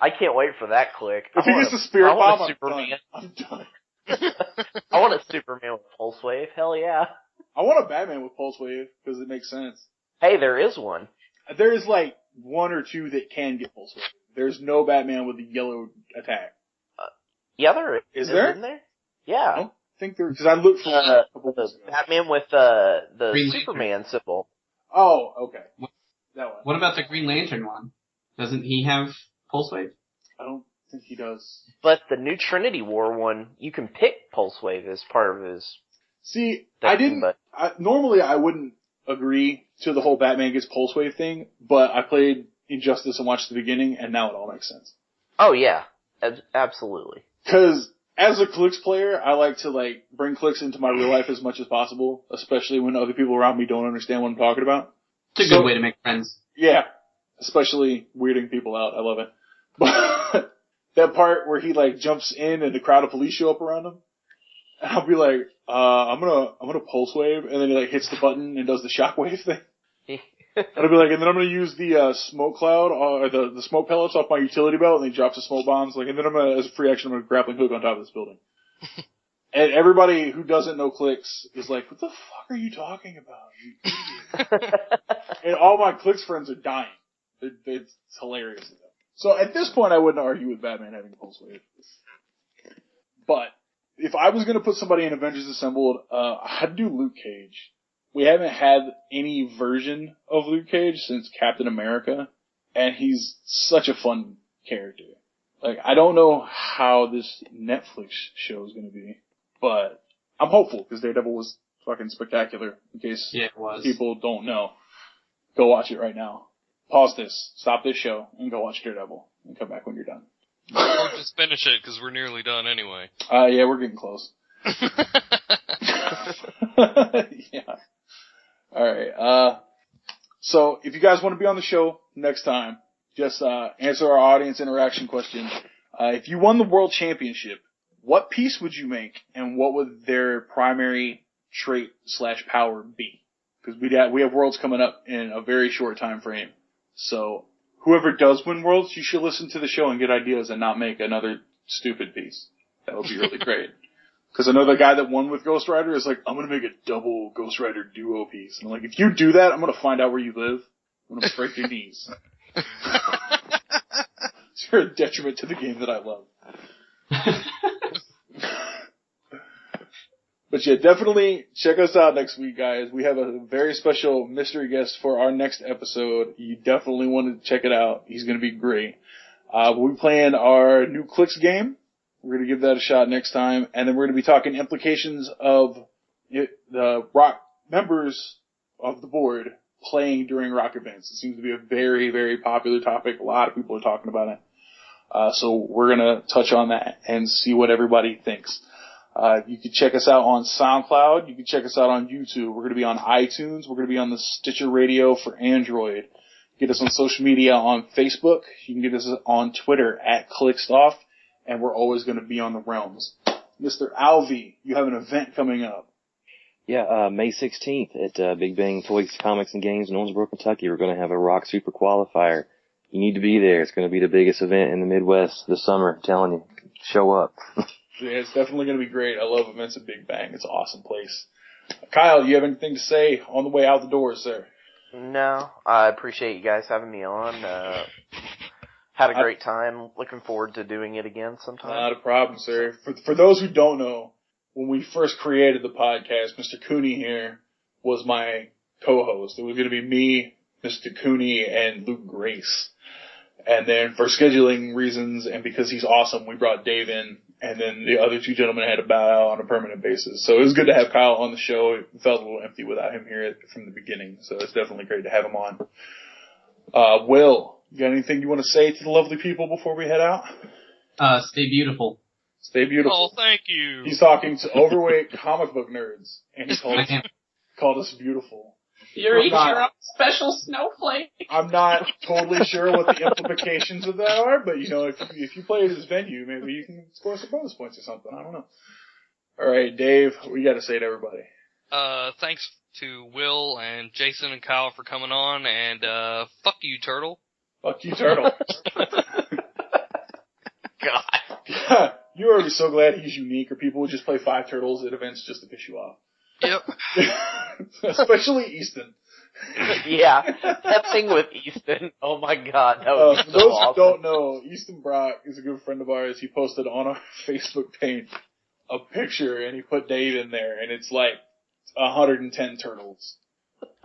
I can't wait for that click. If he gets the spirit I want bomb, a Superman. I'm done. I want a Superman with pulse wave. Hell yeah. I want a Batman with Pulse Wave, because it makes sense. Hey, there is one. There's like one or two that can get Pulse Wave. There's no Batman with a yellow attack. Yeah, there is. Is there? Isn't there? Yeah. I don't think there, because I looked for a couple The weeks ago. Batman with the Green Superman symbol. Oh, okay. That one. What about the Green Lantern one? Doesn't he have Pulse Wave? I don't think he does. But the new Trinity War one, you can pick pulse wave as part of his. See, thing, I didn't. but- Normally, I wouldn't agree to the whole Batman gets Pulse Wave thing, but I played Injustice and watched the beginning, and now it all makes sense. Oh yeah, absolutely. Because as a Clix player, I like to bring Clix into my real life as much as possible, especially when other people around me don't understand what I'm talking about. It's a good way to make friends. Yeah, especially weirding people out. I love it. But that part where he jumps in and the crowd of police show up around him, and I'll be like, I'm gonna Pulse Wave, and then he hits the button and does the shockwave thing. And I'll be like, and then I'm gonna use the smoke cloud or the smoke pellets off my utility belt, and he drops the smoke bombs. And then I'm gonna, as a free action, I'm gonna grappling hook on top of this building. And everybody who doesn't know Clix is like, what the fuck are you talking about, you idiot? And all my Clix friends are dying. It's hilarious to them. So at this point, I wouldn't argue with Batman having a Pulse Wave. But if I was gonna put somebody in Avengers Assembled, I'd do Luke Cage. We haven't had any version of Luke Cage since Captain America, and he's such a fun character. I don't know how this Netflix show is gonna be, but I'm hopeful, because Daredevil was fucking spectacular, in case Yeah, it was. people don't know. Go watch it right now. Pause this, stop this show, and go watch Daredevil, and come back when you're done. Or just finish it, because we're nearly done anyway. Yeah, we're getting close. Yeah. Alright, so if you guys want to be on the show next time, just answer our audience interaction question. If you won the world championship, what piece would you make, and what would their primary trait / power be? Because we have worlds coming up in a very short time frame. So whoever does win worlds, you should listen to the show and get ideas and not make another stupid piece. That would be really great. Because I know the guy that won with Ghost Rider is like, I'm going to make a double Ghost Rider duo piece. And I'm like, if you do that, I'm going to find out where you live. I'm going to break your knees. It's a detriment to the game that I love. But yeah, definitely check us out next week, guys. We have a very special mystery guest for our next episode. You definitely want to check it out. He's going to be great. We're playing our new Clix game. We're going to give that a shot next time. And then we're going to be talking implications of the rock members of the board playing during rock events. It seems to be a very, very popular topic. A lot of people are talking about it. So we're going to touch on that and see what everybody thinks. You can check us out on SoundCloud. You can check us out on YouTube. We're going to be on iTunes. We're going to be on the Stitcher Radio for Android. Get us on social media on Facebook. You can get us on Twitter at ClixedOff. And we're always going to be on the realms. Mr. Alvey, you have an event coming up. Yeah, May 16th at Big Bang Toys, Comics, and Games in Owensboro, Kentucky. We're going to have a Rock Super Qualifier. You need to be there. It's going to be the biggest event in the Midwest this summer. I'm telling you. Show up. Yeah, it's definitely going to be great. I love events at Big Bang. It's an awesome place. Kyle, you have anything to say on the way out the doors, sir? No, I appreciate you guys having me on. Had a great time. Looking forward to doing it again sometime. Not a problem, sir. For those who don't know, when we first created the podcast, Mr. Cooney here was my co-host. It was going to be me, Mr. Cooney, and Luke Grace. And then for scheduling reasons and because he's awesome, we brought Dave in. And then the other two gentlemen had to bow out on a permanent basis. So it was good to have Kyle on the show. It felt a little empty without him here from the beginning. So it's definitely great to have him on. Will, you got anything you want to say to the lovely people before we head out? Stay beautiful. Stay beautiful. Oh, thank you. He's talking to overweight comic book nerds, and he called us beautiful. You're each your own special snowflake. I'm not totally sure what the implications of that are, but you know, if you play this venue, maybe you can score some bonus points or something. I don't know. All right, Dave, what you got to say to everybody? Thanks to Will and Jason and Kyle for coming on, and fuck you, Turtle. Fuck you, Turtle. God. You're already so glad he's unique, or people would just play 5 turtles at events just to piss you off. Yep. Especially Easton. Yeah, that thing with Easton. Oh my God, that was for so those awesome. who don't know, Easton Brock is a good friend of ours. He posted on our Facebook page a picture, and he put Dave in there, and it's like 110 turtles.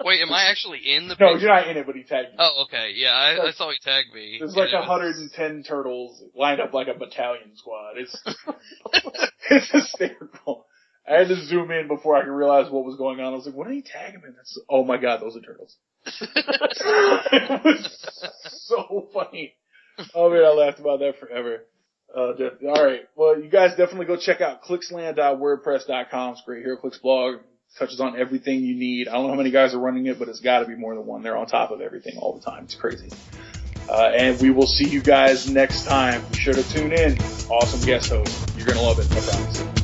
Wait, am I actually in the No, picture? you're not in it, but he tagged you. Oh, okay. Yeah, I saw he tagged me. There's like 110 turtles lined up like a battalion squad. It's hysterical. I had to zoom in before I could realize what was going on. I was like, what are you tagging me? Oh my God, those are turtles. It was so funny. Oh man, I laughed about that forever. Alright, well you guys definitely go check out clixland.wordpress.com. It's a great HeroClix blog. Touches on everything you need. I don't know how many guys are running it, but it's gotta be more than one. They're on top of everything all the time. It's crazy. And we will see you guys next time. Be sure to tune in. Awesome guest host. You're gonna love it, I promise.